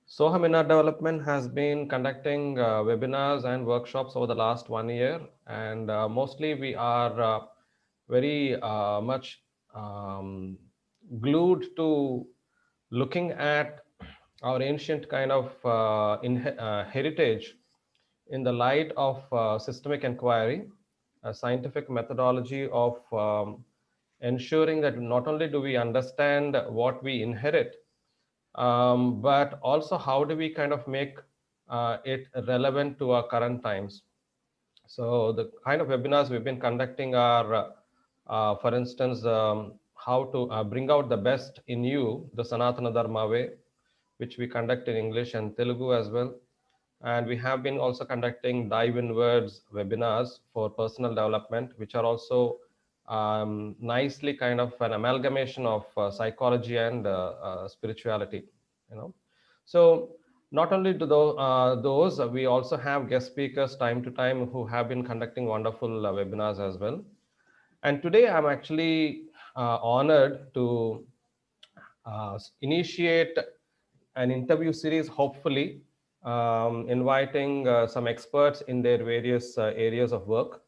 Sohamina Development has been conducting webinars and workshops over the last 1 year, and mostly we are very much um, glued to looking at our ancient kind of heritage in the light of systemic inquiry, a scientific methodology of ensuring that not only do we understand what we inherit, but also how do we kind of make it relevant to our current times. So the kind of webinars we've been conducting are, for instance, how to bring out the best in you, the Sanatana Dharma way, which we conduct in English and Telugu as well. And we have been also conducting dive inwards webinars for personal development, which are also nicely kind of an amalgamation of psychology and spirituality, you know. So not only do those, we also have guest speakers time to time who have been conducting wonderful webinars as well. And today I'm actually honored to initiate an interview series, hopefully inviting some experts in their various areas of work.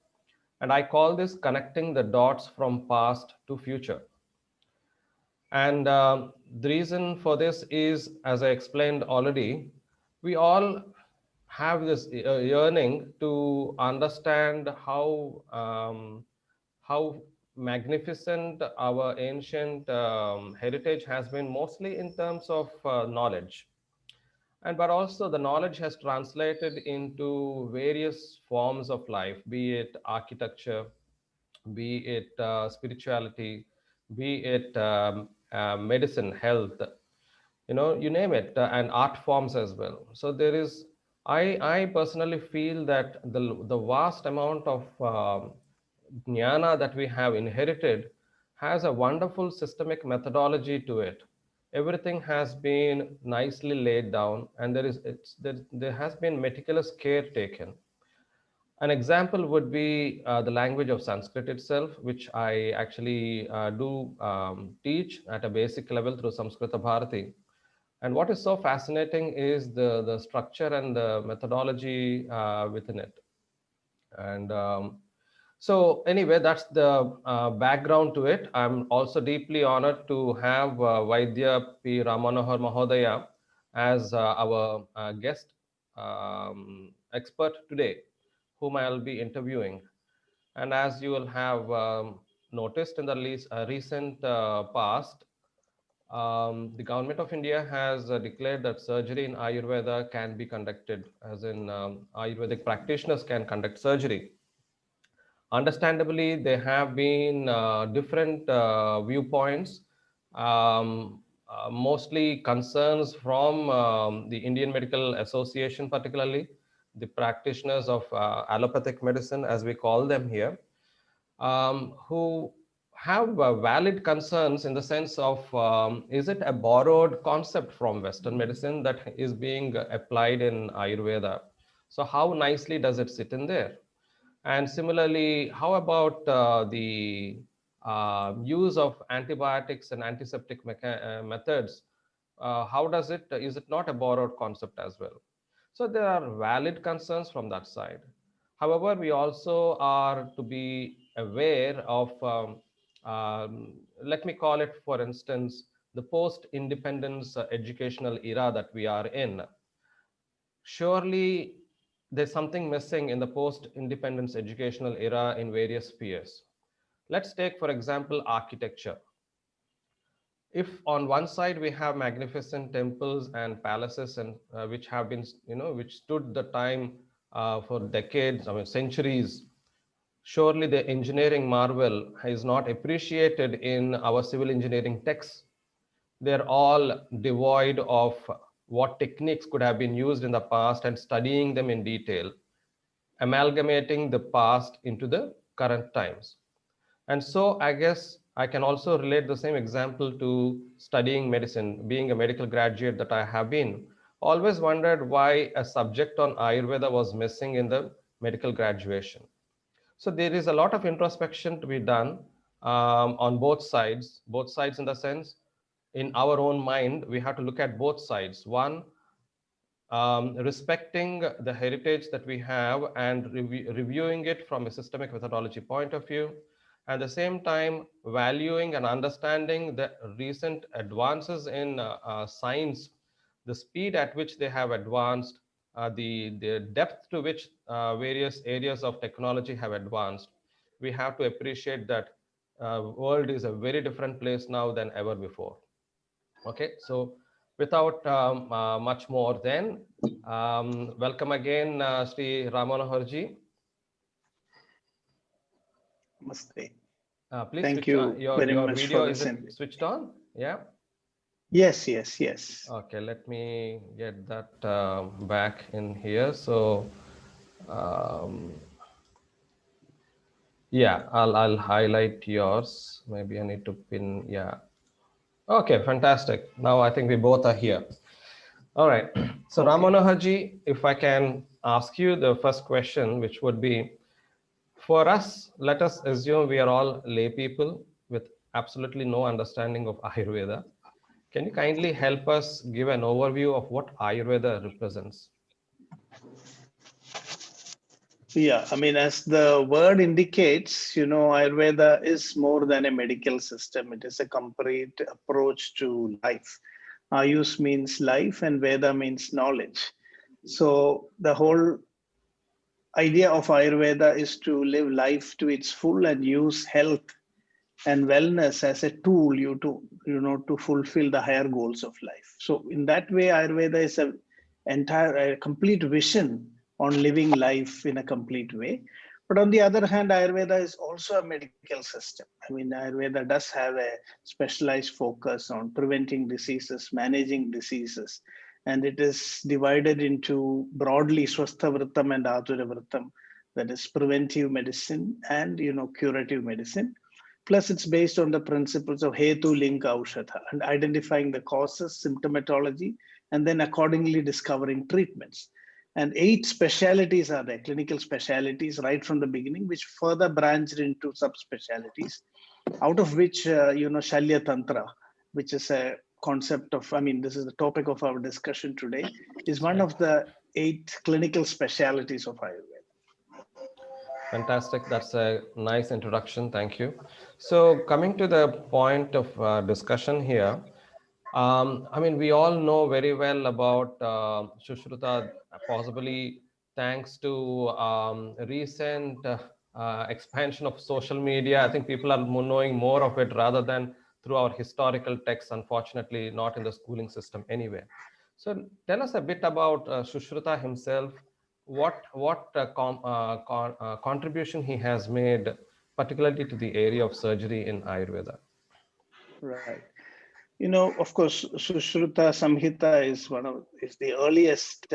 And I call this connecting the dots from past to future. And the reason for this is, as I explained already, we all have this yearning to understand how magnificent our ancient heritage has been, mostly in terms of knowledge, and but also the knowledge has translated into various forms of life, be it architecture, be it spirituality, be it medicine, health, you name it, and art forms as well. So there is, I personally feel that the vast amount of jnana that we have inherited has a wonderful systemic methodology to it. Everything has been nicely laid down, and there has been meticulous care taken. An example would be the language of Sanskrit itself, which I actually do teach at a basic level through Samskrita Bharati. And what is so fascinating is the structure and the methodology within it. And so anyway, that's the background to it. I'm also deeply honored to have Vaidya P.Rammanohar Mahodaya as our guest expert today, whom I'll be interviewing. And as you will have noticed in the recent past, the government of India has declared that surgery in Ayurveda can be conducted, as in Ayurvedic practitioners can conduct surgery. Understandably, there have been different viewpoints, mostly concerns from the Indian Medical Association, particularly the practitioners of allopathic medicine, as we call them here, who have valid concerns in the sense of, is it a borrowed concept from Western medicine that is being applied in Ayurveda? So how nicely does it sit in there? And similarly, how about the use of antibiotics and antiseptic methods? How does it, is it not a borrowed concept as well? So there are valid concerns from that side. However, we also are to be aware of, let me call it, for instance, the post-independence educational era that we are in. Surely there's something missing in the post-independence educational era in various spheres. Let's take, for example, architecture. If on one side we have magnificent temples and palaces, and which have been, which stood the time for decades, I mean centuries, surely the engineering marvel is not appreciated in our civil engineering texts. They're all devoid of what techniques could have been used in the past and studying them in detail, amalgamating the past into the current times. And so I guess I can also relate the same example to studying medicine. Being a medical graduate that I have been, always wondered why a subject on Ayurveda was missing in the medical graduation. So there is a lot of introspection to be done on both sides in the sense, in our own mind, we have to look at both sides. One, respecting the heritage that we have and reviewing it from a systemic methodology point of view. At the same time, valuing and understanding the recent advances in science, the speed at which they have advanced, the depth to which various areas of technology have advanced. We have to appreciate that world is a very different place now than ever before. Okay, so without much more then, welcome again, Sri Ramanoharji. Namaste. Please Thank switch on. you very Your much for video, is this. it switched on? Yeah. Yes, yes, yes. Okay, let me get that back in here. So, um, yeah, I'll highlight yours. Maybe I need to pin. Yeah. Okay, fantastic. Now I think we both are here. All right. So Okay. Ramanoharji, if I can ask you the first question, which would be, for us, let us assume we are all lay people with absolutely no understanding of Ayurveda. Can you kindly help us give an overview of what Ayurveda represents? Yeah, I mean, as the word indicates, Ayurveda is more than a medical system. It is a complete approach to life. Ayush means life and Veda means knowledge. So the whole idea of Ayurveda is to live life to its full and use health and wellness as a tool to fulfill the higher goals of life. So in that way, Ayurveda is a complete vision on living life in a complete way. But on the other hand, Ayurveda is also a medical system. I mean, Ayurveda does have a specialized focus on preventing diseases, managing diseases, and it is divided into broadly Swastha Vrittam and Atura Vrittam, that is preventive medicine and curative medicine. Plus, it's based on the principles of Hetu Link Aushadha and identifying the causes, symptomatology, and then accordingly discovering treatments. And 8 specialities are there, clinical specialities, right from the beginning, which further branched into subspecialties, out of which, Shalya Tantra, which is a concept of, I mean, this is the topic of our discussion today, is one Yeah. of the 8 clinical specialities of Ayurveda. Fantastic. That's a nice introduction. Thank you. So, coming to the point of discussion here, I mean, we all know very well about Sushruta, possibly thanks to recent expansion of social media. I think people are knowing more of it rather than through our historical texts, unfortunately, not in the schooling system anyway. So, tell us a bit about Sushruta himself, what contribution he has made, particularly to the area of surgery in Ayurveda. Right. Of course, Sushruta Samhita is the earliest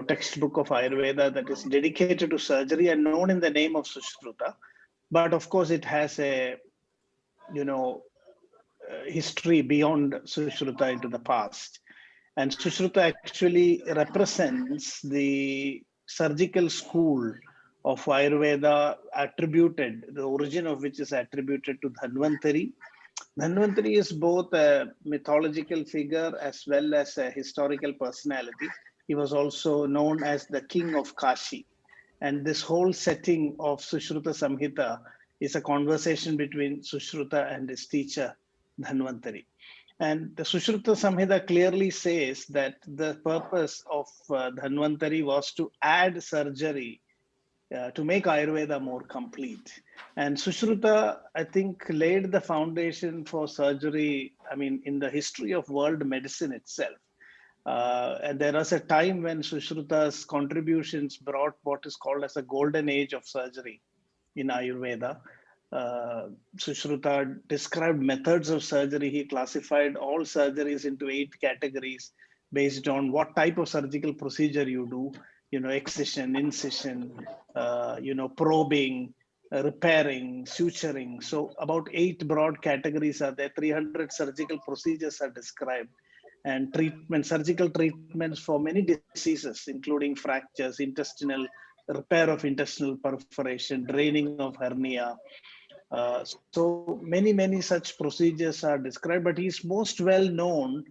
textbook of Ayurveda that is dedicated to surgery and known in the name of Sushruta. But of course, it has a you know history beyond Sushruta into the past. And Sushruta actually represents the surgical school of Ayurveda, the origin of which is attributed to Dhanvantari. Dhanvantari is both a mythological figure as well as a historical personality. He was also known as the king of Kashi. And this whole setting of Sushruta Samhita is a conversation between Sushruta and his teacher, Dhanvantari. And the Sushruta Samhita clearly says that the purpose of Dhanvantari was to add surgery to make Ayurveda more complete. And Sushruta, I think, laid the foundation for surgery, I mean, in the history of world medicine itself. And there was a time when Sushruta's contributions brought what is called as a golden age of surgery in Ayurveda. Uh, Sushruta described methods of surgery. He classified all surgeries into 8 categories based on what type of surgical procedure you do, excision, incision, probing, repairing, suturing. So about 8 broad categories are there. 300 surgical procedures are described, and surgical treatments for many diseases, including fractures, repair of intestinal perforation, draining of hernia. So many such procedures are described, but he's most well known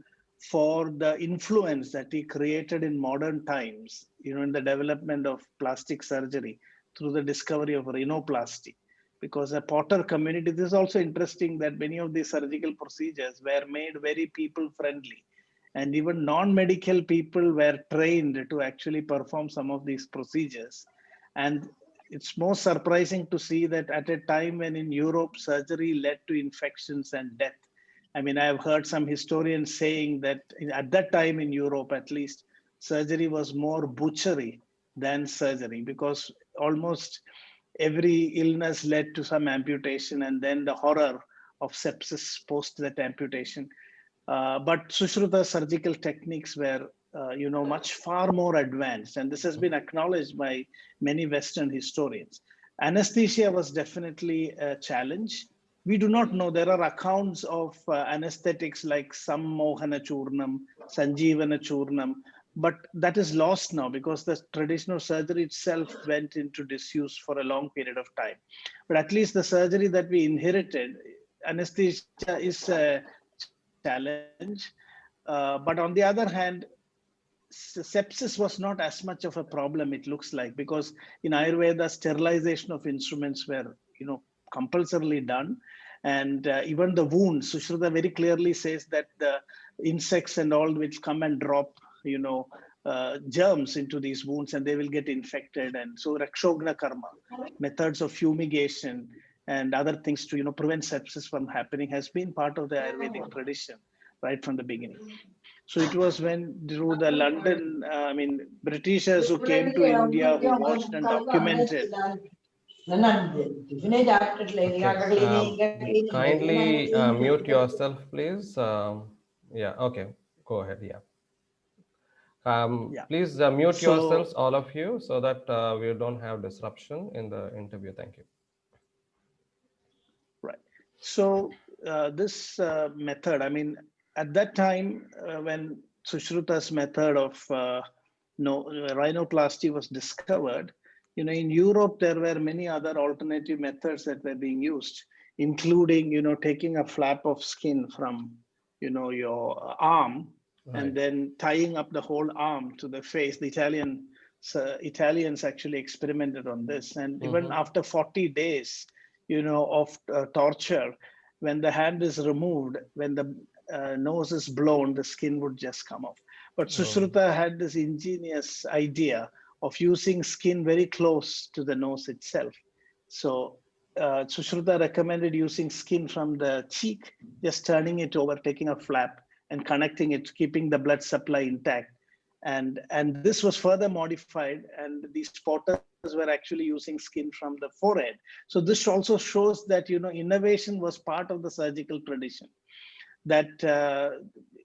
for the influence that he created in modern times, in the development of plastic surgery through the discovery of rhinoplasty. Because a Potter community, this is also interesting that many of these surgical procedures were made very people friendly. And even non-medical people were trained to actually perform some of these procedures. And it's most surprising to see that at a time when in Europe surgery led to infections and death. I mean, I've heard some historians saying that at that time in Europe, at least, surgery was more butchery than surgery, because almost every illness led to some amputation, and then the horror of sepsis post that amputation. But Sushruta surgical techniques were, much far more advanced, and this has been acknowledged by many Western historians. Anesthesia was definitely a challenge. We do not know. There are accounts of anesthetics like Sammohana Churnam, Sanjeevana Churnam, but that is lost now because the traditional surgery itself went into disuse for a long period of time. But at least the surgery that we inherited, anesthesia is a challenge. But on the other hand, sepsis was not as much of a problem, it looks like, because in Ayurveda sterilization of instruments were compulsorily done. And even the wounds, Sushruta very clearly says that the insects and all which come and drop germs into these wounds, and they will get infected. And so rakshogna karma, methods of fumigation and other things to prevent sepsis from happening, has been part of the Ayurvedic tradition right from the beginning. So it was when through the London, Britishers who came to India, who watched and documented. Okay. Kindly mute yourself, please. Yeah. Okay. Go ahead. Yeah. Yeah. Please mute So, yourselves, all of you, so that we don't have disruption in the interview. Thank you. right. So this method, at that time when Sushruta's method of rhinoplasty was discovered, in Europe there were many other alternative methods that were being used, including taking a flap of skin from your arm and Right. then tying up the whole arm to the face. The Italians actually experimented on this, and even Mm-hmm. after 40 days of torture, when the hand is removed, when the nose is blown, the skin would just come off. But Oh. Sushruta had this ingenious idea of using skin very close to the nose itself. So Sushruta recommended using skin from the cheek, just turning it over, taking a flap and connecting it, keeping the blood supply intact. And this was further modified, and these potters were actually using skin from the forehead. So this also shows that innovation was part of the surgical tradition, that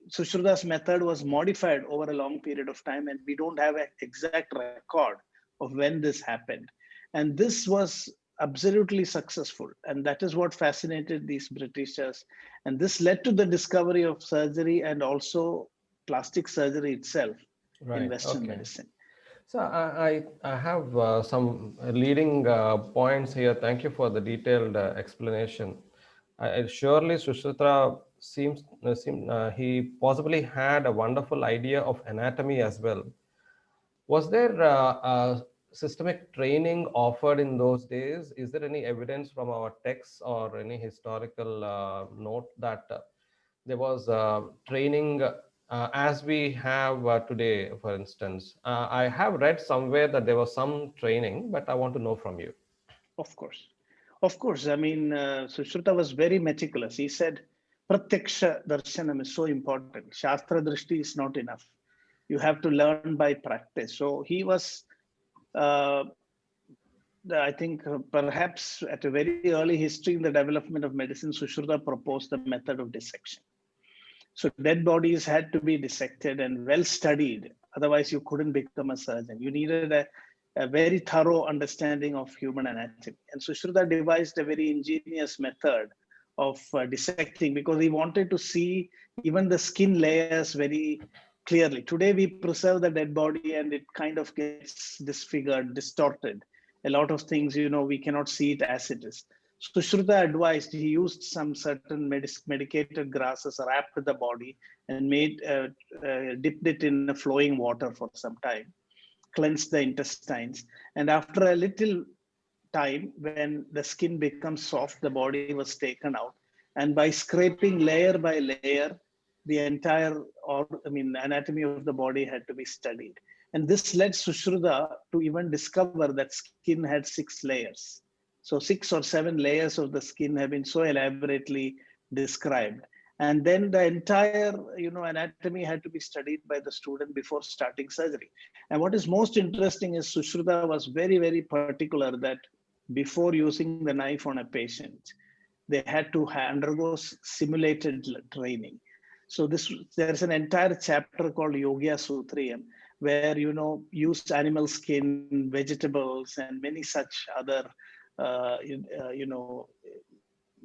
Sushruta's method was modified over a long period of time, and we don't have an exact record of when this happened. And this was absolutely successful, and that is what fascinated these Britishers. And this led to the discovery of surgery and also plastic surgery itself in Right. Western Okay. medicine. So I have some leading points here. Thank you for the detailed explanation. Surely Sushruta he possibly had a wonderful idea of anatomy as well. Was there systemic training offered in those days? Is there any evidence from our texts or any historical note that there was training as we have today, for instance? I have read somewhere that there was some training, but I want to know from you. Of course. Of course. Sushruta was very meticulous. He said, Pratyaksha darshanam is so important. Shastra drishti is not enough. You have to learn by practice. So he was, uh, I think, perhaps at a very early history in the development of medicine, Sushruta proposed the method of dissection. So dead bodies had to be dissected and well studied. Otherwise, you couldn't become a surgeon. You needed a very thorough understanding of human anatomy. And Sushruta devised a very ingenious method of dissecting, because he wanted to see even the skin layers very clearly. Today, we preserve the dead body and it kind of gets disfigured, distorted. A lot of things, we cannot see it as it is. Sushruta advised, he used some certain medicated grasses, wrapped the body, and dipped it in a flowing water for some time, cleansed the intestines, and after a little time, when the skin becomes soft, the body was taken out, and by scraping layer by layer, the entire, or I mean, anatomy of the body had to be studied. And this led Sushruta to even discover that skin had 6 layers. So 6 or 7 layers of the skin have been so elaborately described. And then the entire, anatomy had to be studied by the student before starting surgery. And what is most interesting is Sushruta was very, very particular that before using the knife on a patient, they had to undergo simulated training. So there's an entire chapter called Yogya Sutriyam, where used animal skin, vegetables, and many such other uh, you know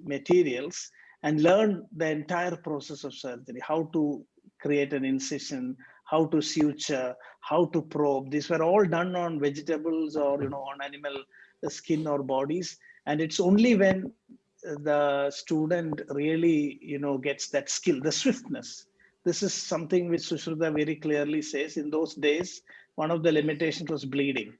materials, and learn the entire process of surgery, how to create an incision, how to suture, how to probe. These were all done on vegetables or on animal skin or bodies. And it's only when the student really gets that skill, the swiftness. This is something which Sushruta very clearly says. In those days, one of the limitations was bleeding.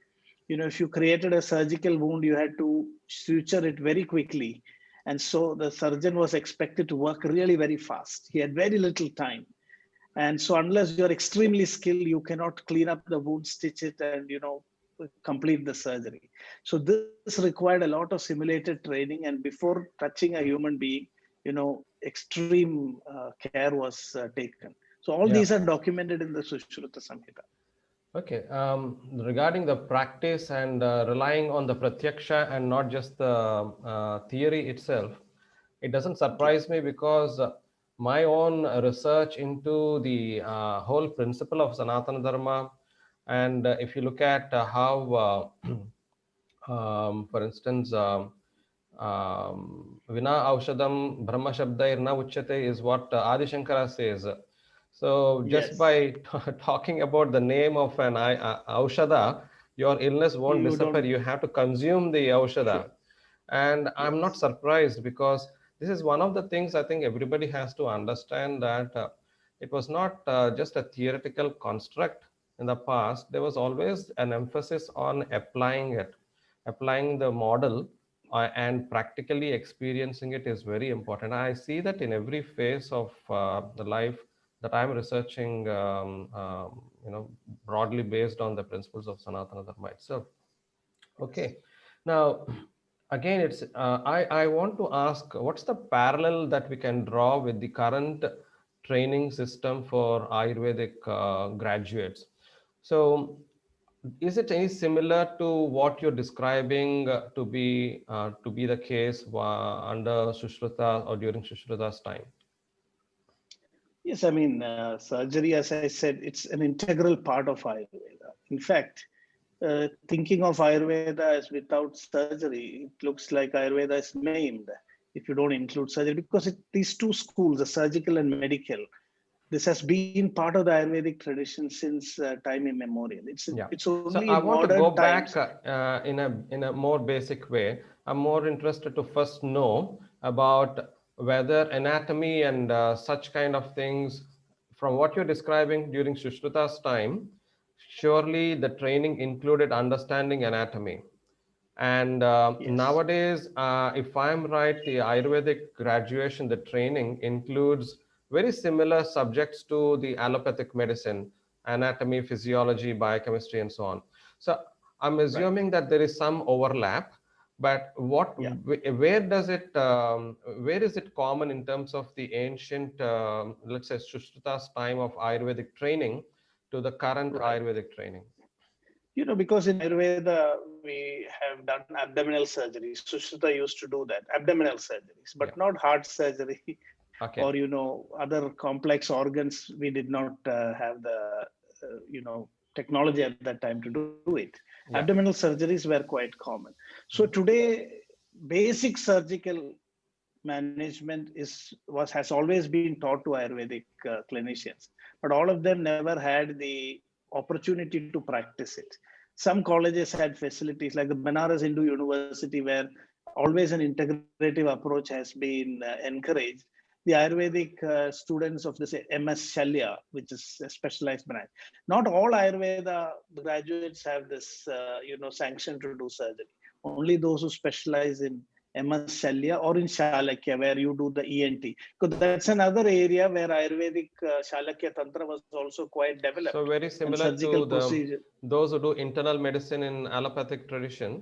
If you created a surgical wound, you had to suture it very quickly. And so the surgeon was expected to work really very fast. He had very little time. And so unless you're extremely skilled, you cannot clean up the wound, stitch it, and complete the surgery. So this required a lot of simulated training. And before touching a human being, extreme care was taken. So all Yeah. these are documented in the Sushruta Samhita. Okay. Regarding the practice and relying on the pratyaksha and not just the theory itself, it doesn't Yeah. surprise me because my own research into the whole principle of Sanatana Dharma, and if you look at how, for instance, Vina Aushadam Brahma Shabdair Na Uchyate is what Adi Shankara says. So just Yes. by talking about the name of an Aushada, your illness won't You disappear. don't. You have to consume the Aushada. Sure. And I'm not Yes. surprised because this is one of the things I think everybody has to understand, that it was not just a theoretical construct in the past. There was always an emphasis on applying it, applying the model, and practically experiencing it is very important. I see that in every phase of the life that I'm researching, broadly based on the principles of Sanatana Dharma itself. Okay. Now, again, I want to ask, what's the parallel that we can draw with the current training system for Ayurvedic graduates? So, is it any similar to what you're describing to be the case under Sushruta or during Sushruta's time? Yes, I mean, surgery, as I said, it's an integral part of Ayurveda. In fact, thinking of Ayurveda as without surgery, it looks like Ayurveda is maimed if you don't include surgery, because these two schools, the surgical and medical, this has been part of the Ayurvedic tradition since time immemorial. Yeah. It's only So in I want to modern go times. back in a more basic way. I'm more interested to first know about whether anatomy and such kind of things, from what you're describing during Sushruta's time, surely the training included understanding anatomy. And Yes, nowadays, if I'm right, the Ayurvedic graduation, the training includes very similar subjects to the allopathic medicine, anatomy, physiology, biochemistry, and so on. So I'm right. assuming that there is some overlap, but Yeah, where is it common in terms of the ancient, let's say, Sushruta's time of Ayurvedic training to the current right. Ayurvedic training? Because in Ayurveda, we have done abdominal surgery. Sushruta used to do that, abdominal surgeries, but Yeah. not heart surgery Okay. or, other complex organs. We did not have the, technology at that time to do it. Yeah. Abdominal surgeries were quite common. So today, basic surgical management has always been taught to Ayurvedic clinicians, but all of them never had the opportunity to practice it. Some colleges had facilities like the Banaras Hindu University, where always an integrative approach has been encouraged. The Ayurvedic students of this MS Shalya, which is a specialized branch. Not all Ayurveda graduates have this, sanction to do surgery. Only those who specialize in MS Shalya or in Shalakya, where you do the ENT. Because that's another area where Ayurvedic Shalakya Tantra was also quite developed, So very and similar surgical to the procedure. those who do internal medicine in allopathic tradition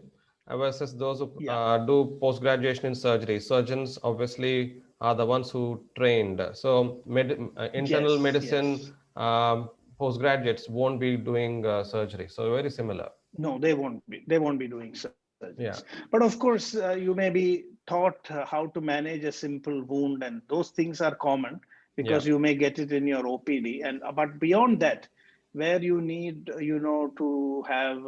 versus those who Yeah. do post graduation in surgery. Surgeons obviously are the ones who trained. So internal Yes. medicine Yes. postgraduates won't be doing surgery. So very similar. No, they won't be. They won't be doing surgeries. Yeah. But of course, you may be taught how to manage a simple wound, and those things are common because Yeah. you may get it in your OPD. And but beyond that, where you need, to have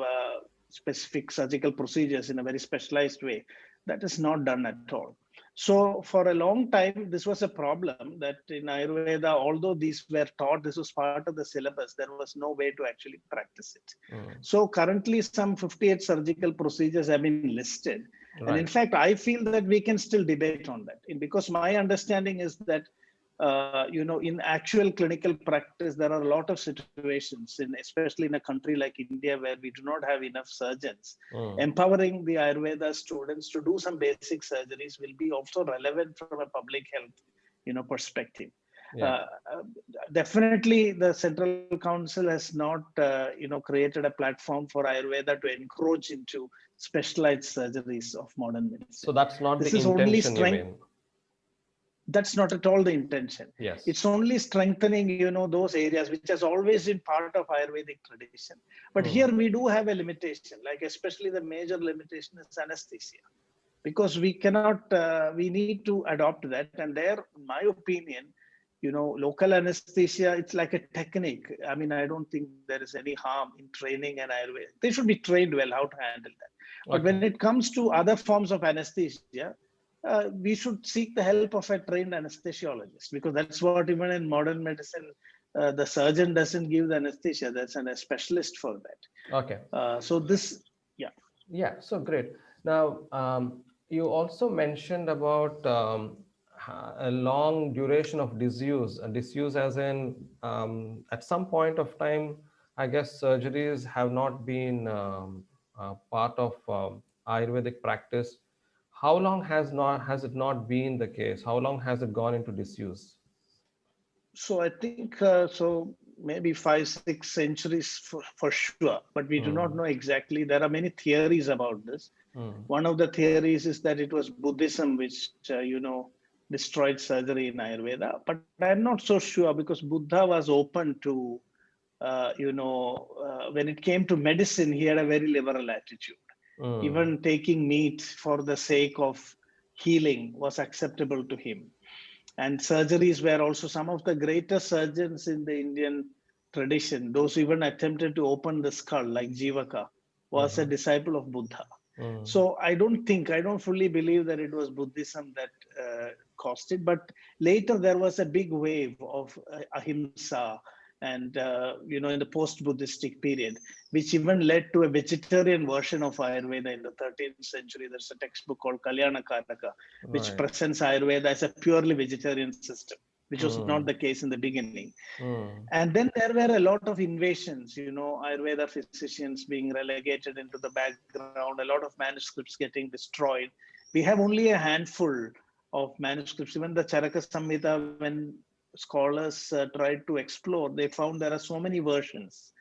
specific surgical procedures in a very specialized way, that is not done at all. So for a long time, this was a problem that in Ayurveda, although these were taught, this was part of the syllabus, there was no way to actually practice it. Mm. So currently some 58 surgical procedures have been listed. And in Right. fact, I feel that we can still debate on that. Because my understanding is that, in actual clinical practice, there are a lot of situations, especially in a country like India, where we do not have enough surgeons. Mm. Empowering the Ayurveda students to do some basic surgeries will be also relevant from a public health, perspective. Yeah. Uh, uh, Definitely, the Central Council has not, created a platform for Ayurveda to encroach into specialized surgeries of modern medicine. So that's not This the is only intention, you strength. mean? That's not at all the intention. Yes. It's only strengthening, those areas which has always been part of Ayurvedic tradition. But here Mm. we do have a limitation, like especially the major limitation is anesthesia, because we cannot, we need to adopt that. And there, in my opinion, local anesthesia, it's like a technique. I mean, I don't think there is any harm in training an Ayurveda. They should be trained well how to handle that. But when Okay. it comes to other forms of anesthesia, we should seek the help of a trained anesthesiologist, because that's what even in modern medicine, the surgeon doesn't give the anesthesia. That's a specialist for Okay. that. So this, yeah. Yeah, so great. Now, you also mentioned about a long duration of disuse. Disuse, as in, at some point of time, I guess surgeries have not been part of Ayurvedic practice. How long has it not been the case? How long has it gone into disuse? So I think so maybe 5, 6 centuries for sure, but we do not know Mm, exactly. There are many theories about this. mm, One of the theories is that it was Buddhism which destroyed surgery in Ayurveda, but I'm not so sure, because Buddha was open to when it came to medicine, he had a very liberal attitude. mm, Even taking meat for the sake of healing was acceptable to him. And surgeries were also, some of the greatest surgeons in the Indian tradition, those who even attempted to open the skull, like Jivaka, was a mhm, disciple of Buddha. mm. So I don't fully believe that it was Buddhism that caused it. But later there was a big wave of ahimsa, and in the post-Buddhistic period, which even led to a vegetarian version of Ayurveda in the 13th century. There's a textbook called Kalyana Karaka, which Right. presents Ayurveda as a purely vegetarian system, which was not the Mm, case in the beginning. mm, And then there were a lot of invasions, Ayurveda physicians being relegated into the background, a lot of manuscripts getting destroyed. We have only a handful of manuscripts. Even the Charaka Samhita, when scholars tried to explore, they found there are so many versions.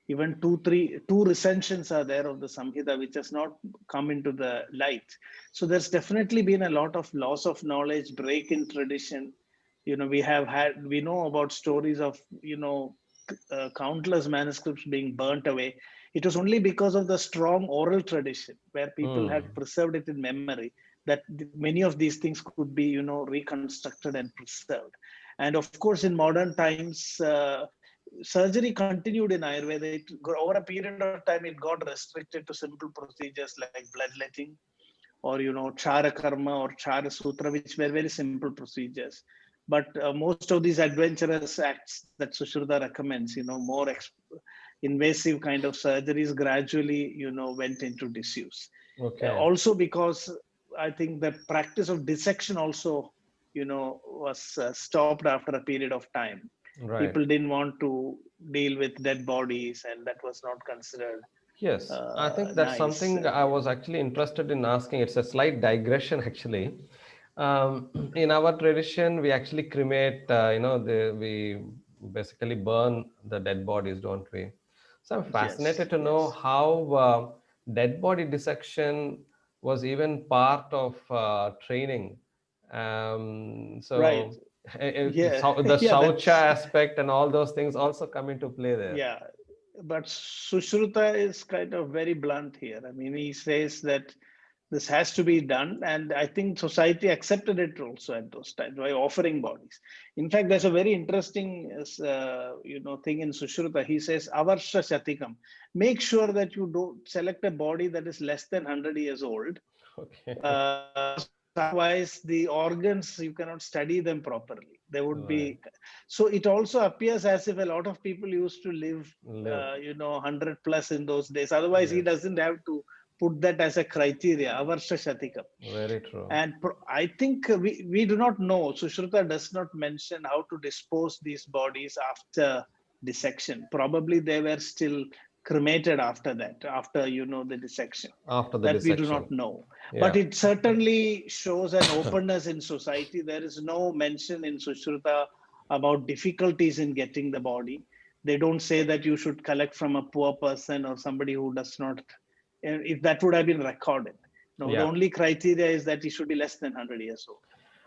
Even two recensions are there of the Samhita, which has not come into the light. So there's definitely been a lot of loss of knowledge, break in tradition. We know about stories of, countless manuscripts being burnt away. It was only because of the strong oral tradition where people mm. had preserved it in memory that many of these things could be, reconstructed and preserved. And of course, in modern times, surgery continued in Ayurveda. Over a period of time, it got restricted to simple procedures like bloodletting, or chara karma or chara sutra, which were very simple procedures. But most of these adventurous acts that Sushruta recommends, more invasive kind of surgeries, gradually went into disuse. Okay. Also because I think the practice of dissection also, was stopped after a period of time. Right. People didn't want to deal with dead bodies, and that was not considered Yes, I think that's nice. something I was actually interested in asking. It's a slight digression, actually. In our tradition, we actually cremate, we basically burn the dead bodies, don't we? So I'm Yes, fascinated to know yes, how dead body dissection was even part of training. right. So Yeah, the yeah, Shaucha that's aspect and all those things also come into play there. yeah. But Sushruta is kind of very blunt here. I mean, he says that this has to be done, and I think society accepted it also at those times by offering bodies. In fact, there's a very interesting, thing in Sushruta. He says, "Avarsha Shatikam." Make sure that you don't select a body that is less than 100 years old, Okay. because otherwise the organs, you cannot study them properly. They would Right. be. So it also appears as if a lot of people used to live, Live. 100 plus in those days. Otherwise, he Yes. doesn't have to put that as a criteria. Avarsha Shatikam. Very true. And I think we do not know. Sushruta does not mention how to dispose these bodies after dissection. Probably they were still cremated after that, after the dissection. After the That we do dissection. not know. But Yeah. it certainly shows an openness in society. There is no mention in Sushruta about difficulties in getting the body. They don't say that you should collect from a poor person or somebody who does not, if that would have been recorded. No, the Yeah. only criteria is that he should be less than 100 years old.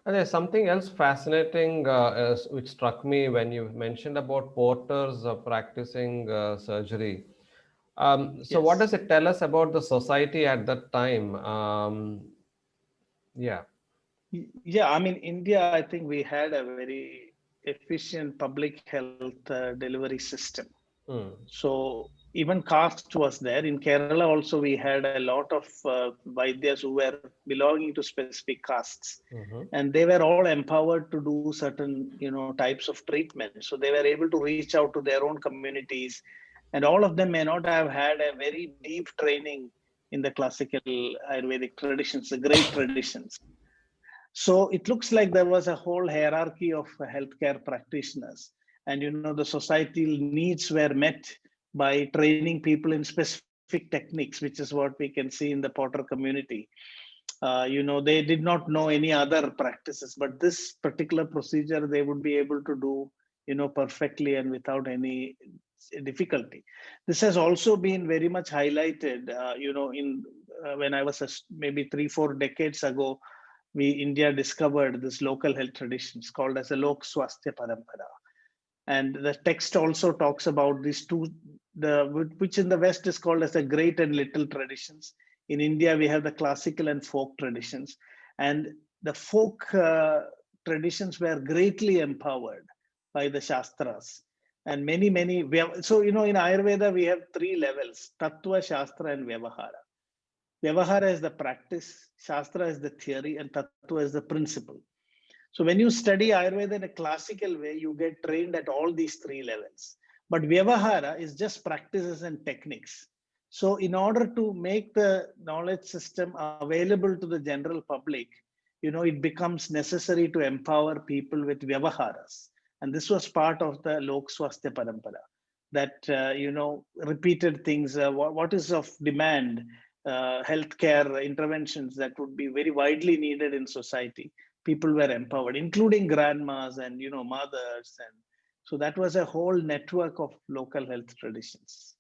And there's something else fascinating which struck me when you mentioned about porters practicing surgery. So, what Yes. does it tell us about the society at that time? Yeah. Yeah, I mean, India, I think we had a very efficient public health delivery system. Mm. So even caste was there. In Kerala also, we had a lot of Vaidyas who were belonging to specific castes. Hmm. And they were all empowered to do certain, types of treatment. So they were able to reach out to their own communities. And all of them may not have had a very deep training in the classical Ayurvedic traditions, the great traditions. So it looks like there was a whole hierarchy of healthcare practitioners. And the societal needs were met by training people in specific techniques, which is what we can see in the Potter community. They did not know any other practices, but this particular procedure they would be able to do, perfectly and without any difficulty. This has also been very much highlighted, in when I was maybe 3 4 decades ago. India discovered this local health traditions called as a Lok Swasthya Parampara, and the text also talks about these two, the which in the West is called as the great and little traditions. In India, we have the classical and folk traditions, and the folk traditions were greatly empowered by the Shastras. And many, so in Ayurveda, we have 3 levels: Tattva, Shastra, and Vyavahara. Vyavahara is the practice, Shastra is the theory, and Tattva is the principle. So when you study Ayurveda in a classical way, you get trained at all these 3 levels. But Vyavahara is just practices and techniques. So in order to make the knowledge system available to the general public, it becomes necessary to empower people with Vyavaharas. And this was part of the Lok Swasthya Parampara, that, repeated things, what is of demand, healthcare interventions that would be very widely needed in society. People were empowered, including grandmas and mothers, and so that was a whole network of local health traditions.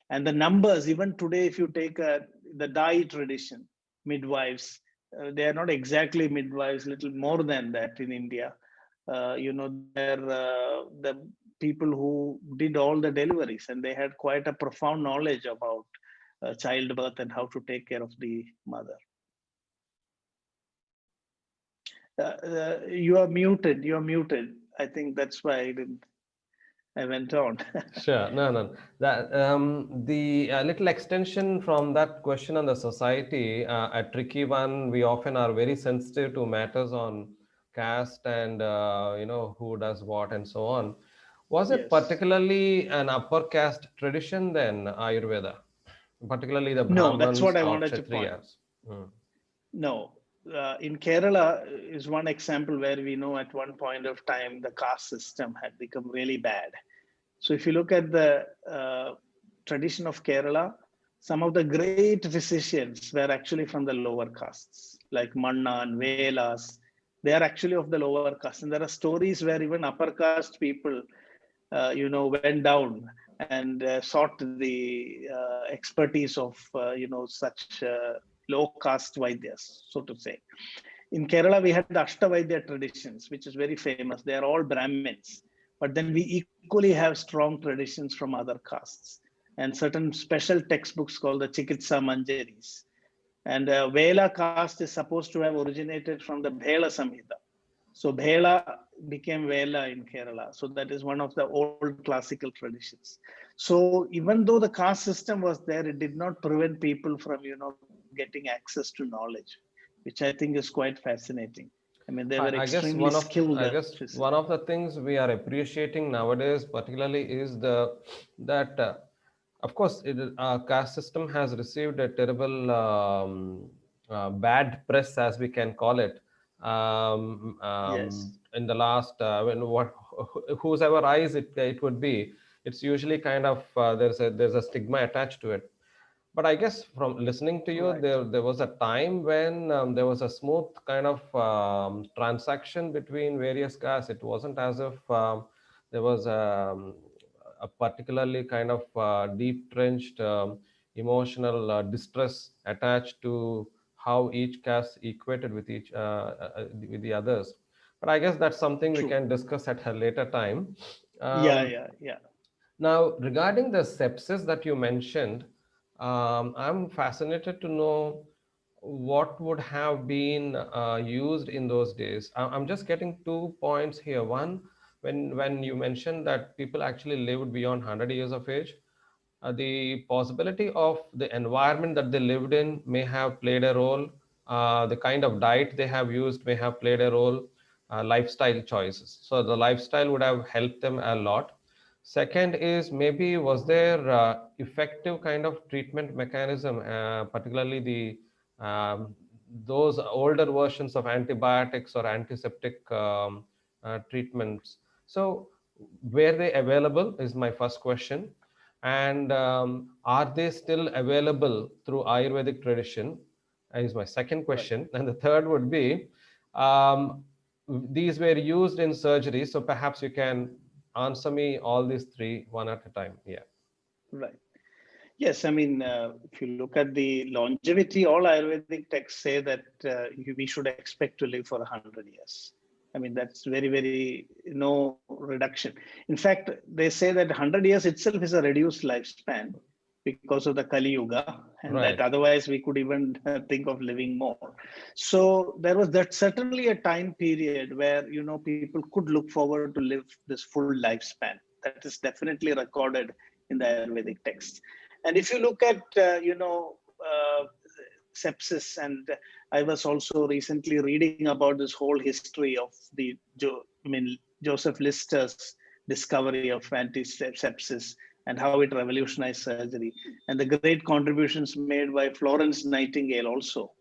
And the numbers, even today, if you take the Dai tradition, midwives, they are not exactly midwives, little more than that in India. They're the people who did all the deliveries, and they had quite a profound knowledge about childbirth and how to take care of the mother. You are muted. You are muted. I think that's why I went on. Sure. No, no. That the little extension from that question on the society, a tricky one. We often are very sensitive to matters on caste and who does what and so on. Was it Yes. particularly an upper caste tradition then, Ayurveda, particularly the No, that's Brahmins what I or wanted to point. Kshatriyas? Mm. No. in Kerala is one example where we know at one point of time the caste system had become really bad. So if you look at the tradition of Kerala, some of the great physicians were actually from the lower castes, like Manna and Velas. They are actually of the lower caste, and there are stories where even upper caste people, went down and sought the expertise of, such low caste Vaidyas, so to say. In Kerala, we had the Ashtavaidya traditions, which is very famous. They are all Brahmins, but then we equally have strong traditions from other castes and certain special textbooks called the Chikitsa Manjaris. And Vela caste is supposed to have originated from the Bhela Samhita. So Bhela became Vela in Kerala. So that is one of the old classical traditions. So even though the caste system was there, it did not prevent people from, getting access to knowledge, which I think is quite fascinating. I mean, they were I guess extremely skilled I guess physicians. one of the things we are appreciating nowadays, particularly, is the that of course caste system has received a terrible bad press, as we can call it, Yes, in the last when what whose ever eyes it would be. It's usually kind of there's a stigma attached to it. But I guess from listening to you, right. there was a time when there was a smooth kind of transaction between various castes. It wasn't as if there was a particularly kind of deep trenched emotional distress attached to how each caste equated with with the others. But I guess that's something we True. can discuss at a later time. Yeah, Um, yeah, yeah. Now, regarding the sepsis that you mentioned, I'm fascinated to know what would have been used in those days. I'm just getting 2 points here. One, when you mentioned that people actually lived beyond 100 years of age, the possibility of the environment that they lived in may have played a role. The kind of diet they have used may have played a role. Lifestyle choices. So the lifestyle would have helped them a lot. Second is, maybe was there effective kind of treatment mechanism, particularly the those older versions of antibiotics or antiseptic treatments. So were they available is my first question. And are they still available through Ayurvedic tradition is my second Right, question. And the third would be, um, these were used in surgery, so perhaps you can answer me all these three one at a time. Yeah. right. Yes, I mean, if you look at the longevity, all Ayurvedic texts say that we should expect to live for 100 years. I mean, that's very, very no reduction. In fact, they say that 100 years itself is a reduced lifespan because of the Kali Yuga, and that Right. otherwise we could even think of living more. So there was that certainly a time period where people could look forward to live this full lifespan. That is definitely recorded in the Ayurvedic text. And if you look at sepsis, and I was also recently reading about this whole history of Joseph Lister's discovery of antisepsis and how it revolutionized surgery, and the great contributions made by Florence Nightingale also,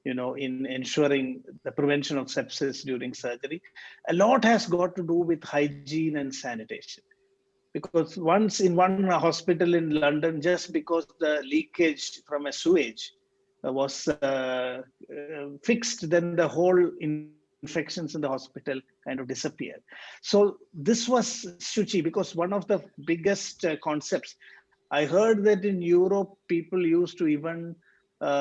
in ensuring the prevention of sepsis during surgery. A lot has got to do with hygiene and sanitation, because once in one hospital in London, just because the leakage from a sewage was fixed, then the whole infections in the hospital kind of disappeared. So this was Shuchi, because one of the biggest concepts. I heard that in Europe, people used to even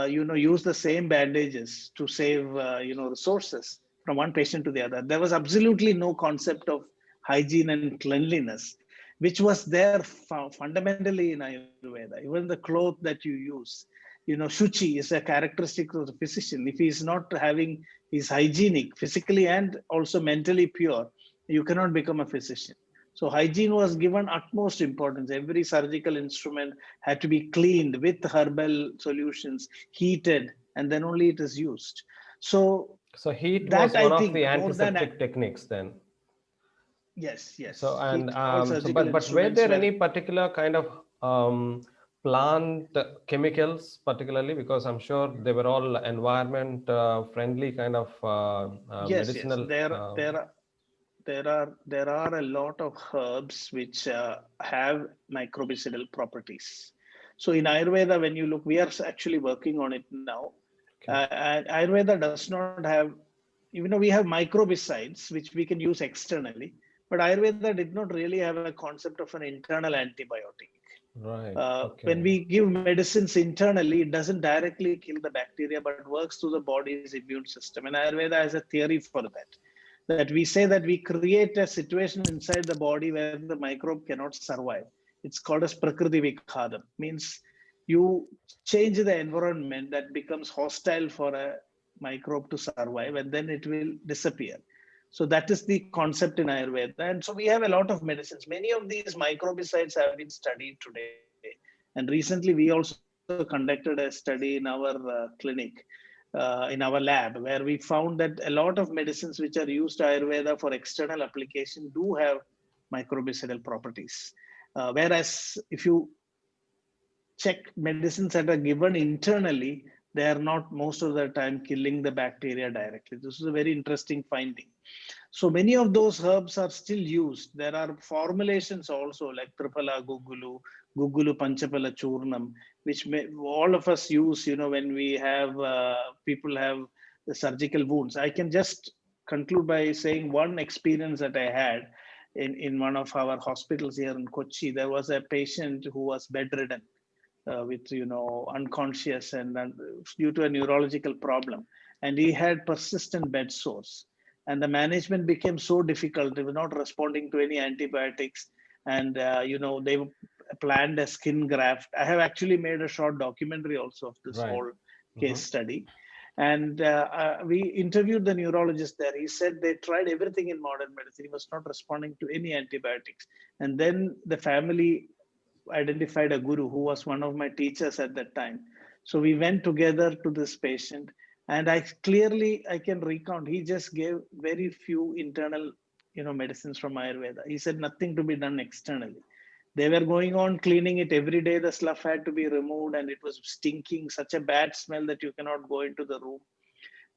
use the same bandages to save resources from one patient to the other. There was absolutely no concept of hygiene and cleanliness, which was there fundamentally in Ayurveda. Even the cloth that you use, shuchi is a characteristic of the physician. If he is not having, he's hygienic physically and also mentally pure, you cannot become a physician. So hygiene was given utmost importance. Every surgical instrument had to be cleaned with herbal solutions, heated, and then only it is used. So So heat that was I one of the think more than antiseptic techniques then. yes, So yes, and heat. All so surgical but were instruments there were any particular kind of plant chemicals, particularly because I'm sure they were all environment friendly kind of Yes, yes. medicinal. There are a lot of herbs which have microbicidal properties. So in Ayurveda, when you look, we are actually working on it now. Okay. And Ayurveda does not have, even though we have microbicides which we can use externally, but Ayurveda did not really have a concept of an internal antibiotic. Right. When Okay. we give medicines internally, it doesn't directly kill the bacteria, but works through the body's immune system. And Ayurveda has a theory for that. That we say that we create a situation inside the body where the microbe cannot survive. It's called as Prakriti Vikhadam. Means you change the environment that becomes hostile for a microbe to survive, and then it will disappear. So that is the concept in Ayurveda. And so we have a lot of medicines. Many of these microbicides have been studied today. And recently, we also conducted a study in our clinic, in our lab, where we found that a lot of medicines which are used Ayurveda for external application do have microbicidal properties. Whereas if you check medicines that are given internally, they are not most of the time killing the bacteria directly. This is a very interesting finding. So many of those herbs are still used. There are formulations also like Tripala Gugulu Panchapala Churnam, which all of us use, when we have people have the surgical wounds. I can just conclude by saying one experience that I had in one of our hospitals here in Kochi. There was a patient who was bedridden with unconscious and due to a neurological problem, and he had persistent bed sores, and the management became so difficult. They were not responding to any antibiotics, and they planned a skin graft. I have actually made a short documentary also of this Right. whole Hmm. case study. And we interviewed the neurologist there. He said they tried everything in modern medicine. He was not responding to any antibiotics. And then the family identified a guru who was one of my teachers at that time. So we went together to this patient, and I can recount. He just gave very few internal, medicines from Ayurveda. He said nothing to be done externally. They were going on cleaning it every day. The slough had to be removed, and it was stinking, such a bad smell that you cannot go into the room.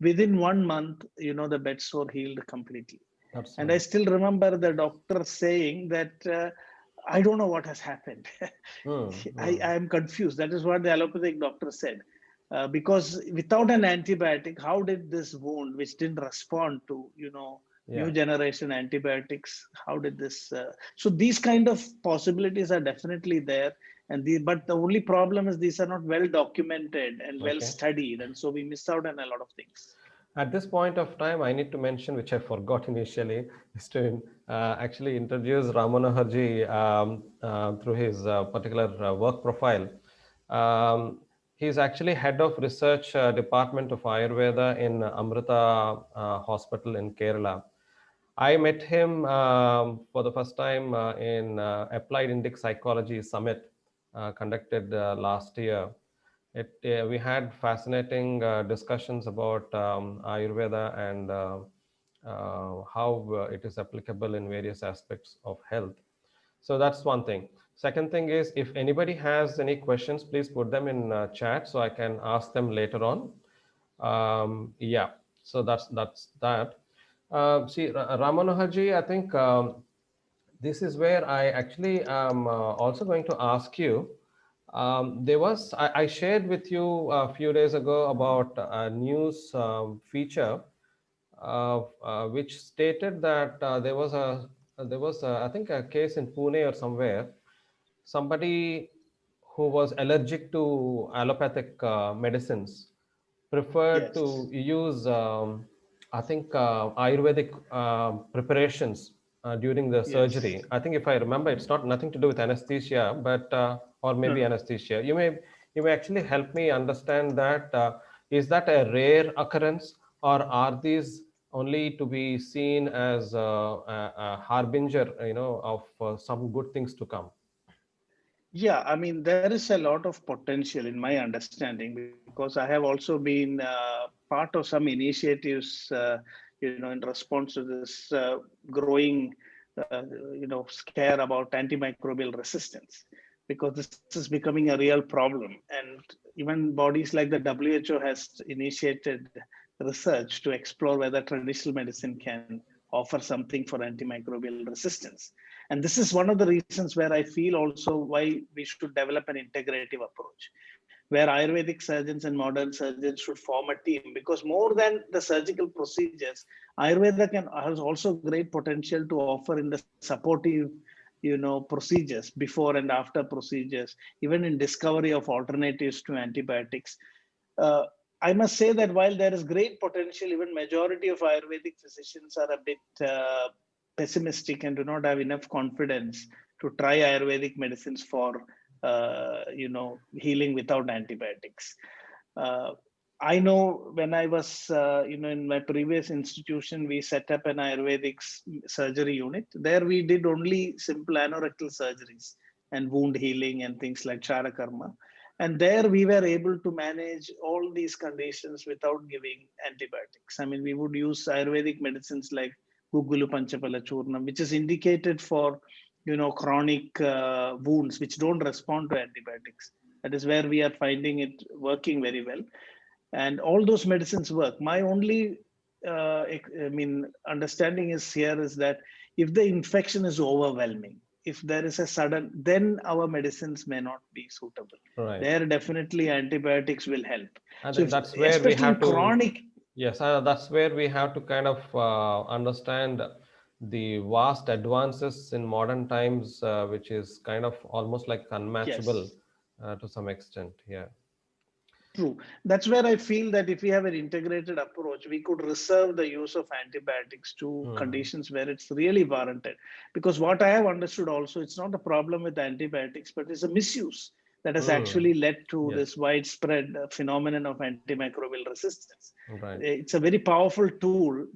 Within 1 month, the bed sore healed completely. That's And I nice. still remember the doctor saying that I don't know what has happened. Hmm. I am confused. That is what the allopathic doctor said. Because without an antibiotic, how did this wound, which didn't respond to, Yeah. new generation antibiotics, how did this? So these kind of possibilities are definitely there. But the only problem is these are not well documented and well Okay. studied. And so we miss out on a lot of things. At this point of time, I need to mention, which I forgot initially, is to actually introduce Ramanoharji through his particular work profile. Um, he's actually head of research department of Ayurveda in Amrita Hospital in Kerala. I met him for the first time in Applied Indic Psychology Summit conducted last year. We had fascinating discussions about Ayurveda and how it is applicable in various aspects of health. So that's one thing. Second thing is, if anybody has any questions, please put them in chat so I can ask them later on. Yeah, so that's that. See, Ramanoharji, I think this is where I actually am also going to ask you. I shared with you a few days ago about a news feature which stated that I think a case in Pune or somewhere, somebody who was allergic to allopathic medicines preferred to Yes. use, I think, Ayurvedic preparations during the Yes. surgery. I think, if I remember, it's not nothing to do with anesthesia, but or No, maybe no. anesthesia. You may actually help me understand that. Is that a rare occurrence, or are these only to be seen as a harbinger, of some good things to come? Yeah, I mean, there is a lot of potential in my understanding, because I have also been part of some initiatives, in response to this growing, scare about antimicrobial resistance. because this is becoming a real problem. And even bodies like the WHO has initiated research to explore whether traditional medicine can offer something for antimicrobial resistance. And this is one of the reasons where I feel also why we should develop an integrative approach, where Ayurvedic surgeons and modern surgeons should form a team, because more than the surgical procedures, Ayurveda has also great potential to offer in the supportive, procedures before and after procedures, even in discovery of alternatives to antibiotics. uh, I must say that while there is great potential, even majority of Ayurvedic physicians are a bit pessimistic and do not have enough confidence to try Ayurvedic medicines for healing without antibiotics. Uh, I know when I was, in my previous institution, we set up an Ayurvedic surgery unit. There we did only simple anorectal surgeries and wound healing and things like Charakarma. And there we were able to manage all these conditions without giving antibiotics. I mean, we would use Ayurvedic medicines like Gugulu Panchapala Churnam, which is indicated for, chronic wounds which don't respond to antibiotics. That is where we are finding it working very well, and all those medicines work. My only understanding is here is that if the infection is overwhelming, if there is a sudden, then our medicines may not be suitable. Right. There definitely antibiotics will help. I So think if, that's where we especially in have to, chronic, yes, that's where we have to kind of understand the vast advances in modern times, which is kind of almost like unmatchable yes. to some extent. Yeah. True. That's where I feel that if we have an integrated approach, we could reserve the use of antibiotics to Hmm. conditions where it's really warranted. Because what I have understood also, it's not a problem with antibiotics, but it's a misuse that has Hmm. actually led to Yes. this widespread phenomenon of antimicrobial resistance. Right. It's a very powerful tool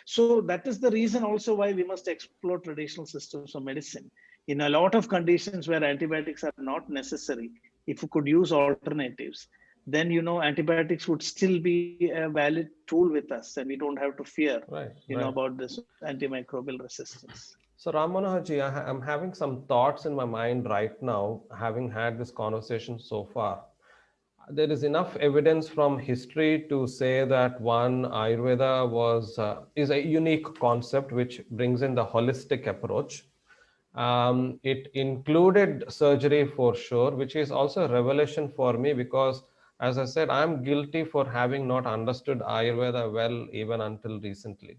so that is the reason also why we must explore traditional systems of medicine. In a lot of conditions where antibiotics are not necessary, if we could use alternatives, then antibiotics would still be a valid tool with us, and we don't have to fear Right. Right. about this antimicrobial resistance. So Ram Manohar ji, I'm having some thoughts in my mind right now, having had this conversation so far. There is enough evidence from history to say that one, Ayurveda is a unique concept which brings in the holistic approach. It included surgery for sure, which is also a revelation for me because, as I said, I'm guilty for having not understood Ayurveda well even until recently.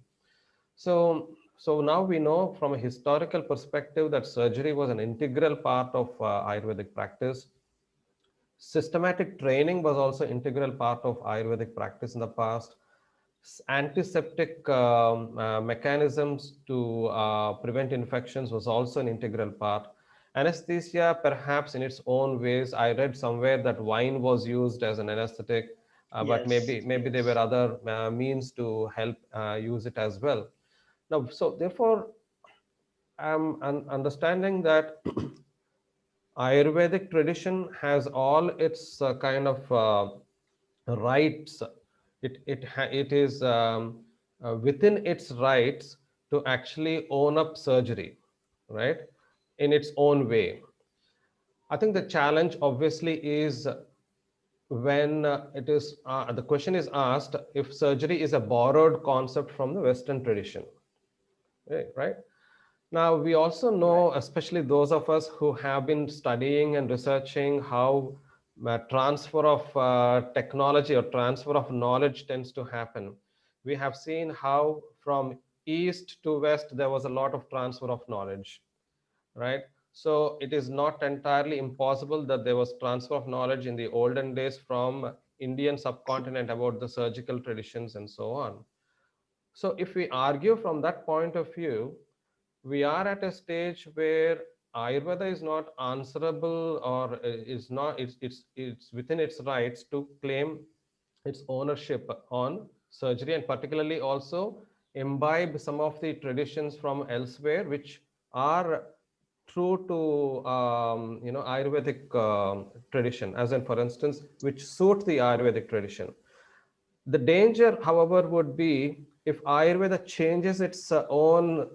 So now we know from a historical perspective that surgery was an integral part of Ayurvedic practice. Systematic training was also integral part of Ayurvedic practice in the past. Antiseptic mechanisms to prevent infections was also an integral part. Anesthesia, perhaps in its own ways. I read somewhere that wine was used as an anesthetic, but Yes, maybe there were yes. other means to help use it as well. Now, so therefore, I'm understanding that Ayurvedic tradition has all its kind of rights. It is within its rights to actually own up surgery, right, in its own way. I think the challenge obviously is when the question is asked if surgery is a borrowed concept from the Western tradition, right? Now, we also Right. know, especially those of us who have been studying and researching how transfer of technology or transfer of knowledge tends to happen. We have seen how from east to west there was a lot of transfer of knowledge, right? So it is not entirely impossible that there was transfer of knowledge in the olden days from Indian subcontinent about the surgical traditions and so on. So if we argue from that point of view, we are at a stage where Ayurveda is not answerable or is not it's within its rights to claim its ownership on surgery, and particularly also imbibe some of the traditions from elsewhere which are true to Ayurvedic tradition, as in for instance which suit the Ayurvedic tradition. The danger, however, would be if Ayurveda changes its own,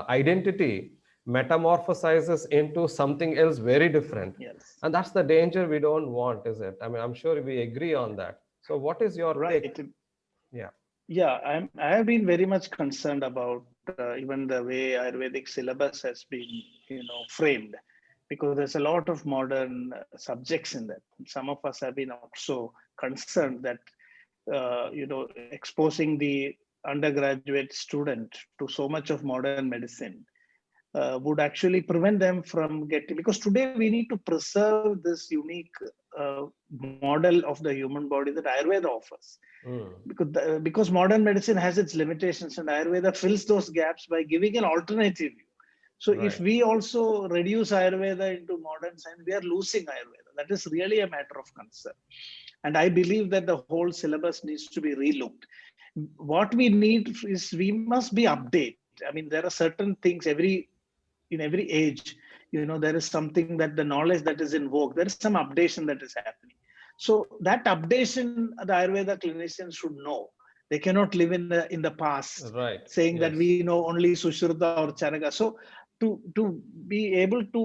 identity. metamorphosizes into something else very different. Yes. And that's the danger we don't want, is it? I mean, I'm sure we agree on that. So what is your take? Right. Yeah. Yeah, I have been very much concerned about even the way Ayurvedic syllabus has been, framed, because there's a lot of modern subjects in that. Some of us have been also concerned that, exposing the undergraduate student to so much of modern medicine would actually prevent them from getting, because today we need to preserve this unique model of the human body that Ayurveda offers, Mm. because modern medicine has its limitations and Ayurveda fills those gaps by giving an alternative view. So if Right. we also reduce Ayurveda into modern science, we are losing Ayurveda. That is really a matter of concern. And I believe that the whole syllabus needs to be relooked. What we need is, we must be updated. I mean, there are certain things in every age, there is something, that the knowledge that is in vogue, there is some updation that is happening. So that updation the Ayurveda clinicians should know. They cannot live in the past Right. saying that Yes. we know only Sushruta or Charaka. So to be able to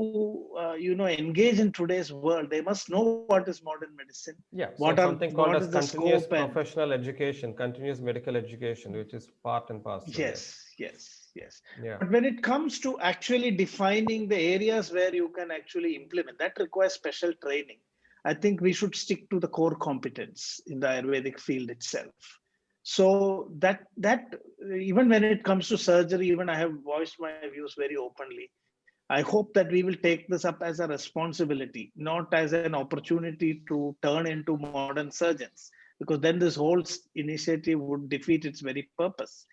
engage in today's world, they must know what is modern medicine, Yeah. what So are something what called is as the continuous scope, and professional education, continuous medical education, which is part and parcel. Yes. yes. Yeah. But when it comes to actually defining the areas where you can actually implement, that requires special training. I think we should stick to the core competence in the Ayurvedic field itself. So that even when it comes to surgery, even I have voiced my views very openly. I hope that we will take this up as a responsibility, not as an opportunity to turn into modern surgeons, because then this whole initiative would defeat its very purpose.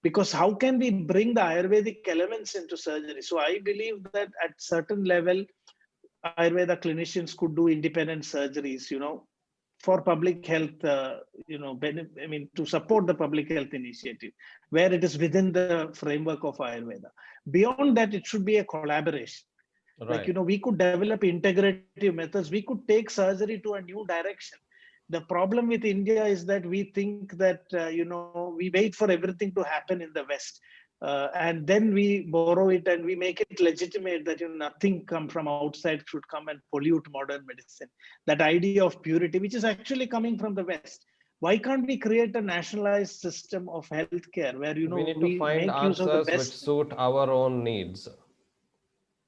Because how can we bring the Ayurvedic elements into surgery? So I believe that at certain level, Ayurveda clinicians could do independent surgeries, for public health, I mean, to support the public health initiative, where it is within the framework of Ayurveda. Beyond that, it should be a collaboration. Like, Right. we could develop integrative methods. We could take surgery to a new direction. The problem with India is that we think that, we wait for everything to happen in the West. And then we borrow it and we make it legitimate that, nothing come from outside should come and pollute modern medicine. That idea of purity, which is actually coming from the West. Why can't we create a nationalized system of healthcare where, We need to we find make use of the answers which best? suit our own needs.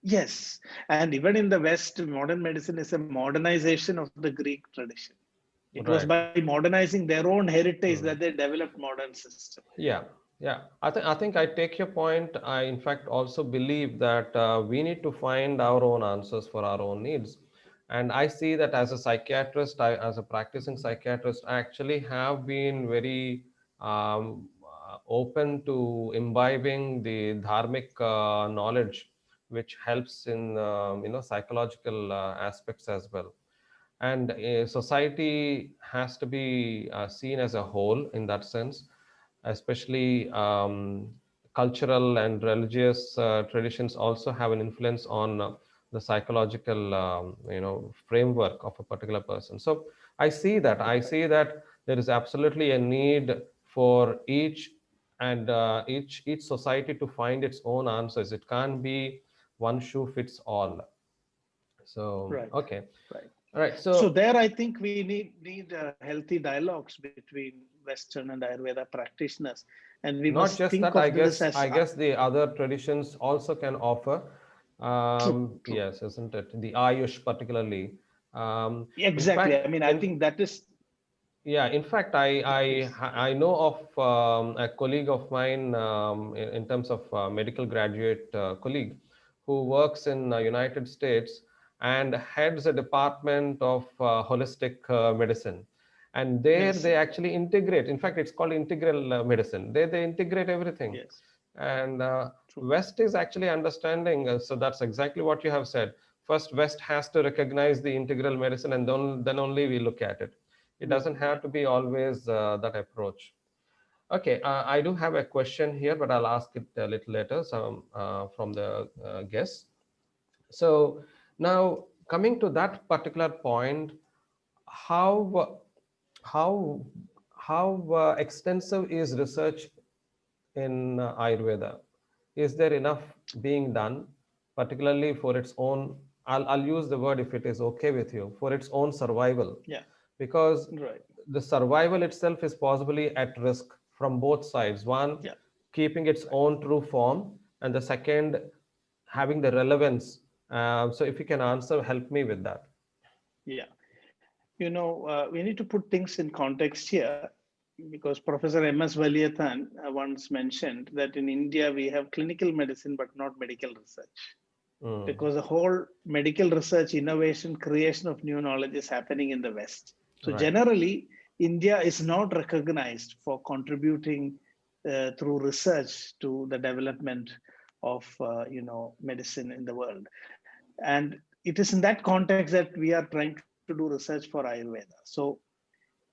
Yes. And even in the West, modern medicine is a modernization of the Greek tradition. It was Right. by modernizing their own heritage that Hmm. they developed modern system. Yeah, yeah. I think I take your point. I in fact also believe that we need to find our own answers for our own needs. And I see that as a psychiatrist, as a practicing psychiatrist, I actually have been very open to imbibing the dharmic knowledge, which helps in psychological aspects as well. And society has to be seen as a whole in that sense, especially cultural and religious traditions also have an influence on the psychological framework of a particular person. So I see that there is absolutely a need for each society to find its own answers. It can't be one shoe fits all. So Right. okay. Right. All right. So So there, I think we need healthy dialogues between Western and Ayurveda practitioners, and we not must just think that, of i this guess as i guess the other traditions also can offer. true. True. Yes, isn't it, the Ayush particularly. In Exactly. I fact, mean, I think that is. yeah, in fact, Please. I know of a colleague of mine, in terms of medical graduate colleague, who works in United States and heads a department of holistic medicine. And there they Medicine. Yeah. actually integrate. In fact, it's called integral medicine. They integrate everything. Yes. And True. West is actually understanding. So that's exactly what you have said. First, West has to recognize the integral medicine, and then only we look at it. It doesn't have to be always that approach. Okay, I do have a question here, but I'll ask it a little later, from the guests. So now, coming to that particular point, how how how extensive is research in Ayurveda? Is there enough being done? particularly for its own, I'll use the word, if it is okay with you, for its own survival. Yeah. Because Right. the survival itself is possibly at risk from both sides. One, Yeah. keeping its Right. own true form, and the second, having the relevance. So if you can answer, help me with that. Yeah. We need to put things in context here because Professor M.S. Valyathan once mentioned that in India we have clinical medicine but not medical research, Mm, because the whole medical research, innovation, creation of new knowledge is happening in the West. So right, generally, India is not recognized for contributing through research to the development of medicine in the world. And it is in that context that we are trying to do research for Ayurveda. So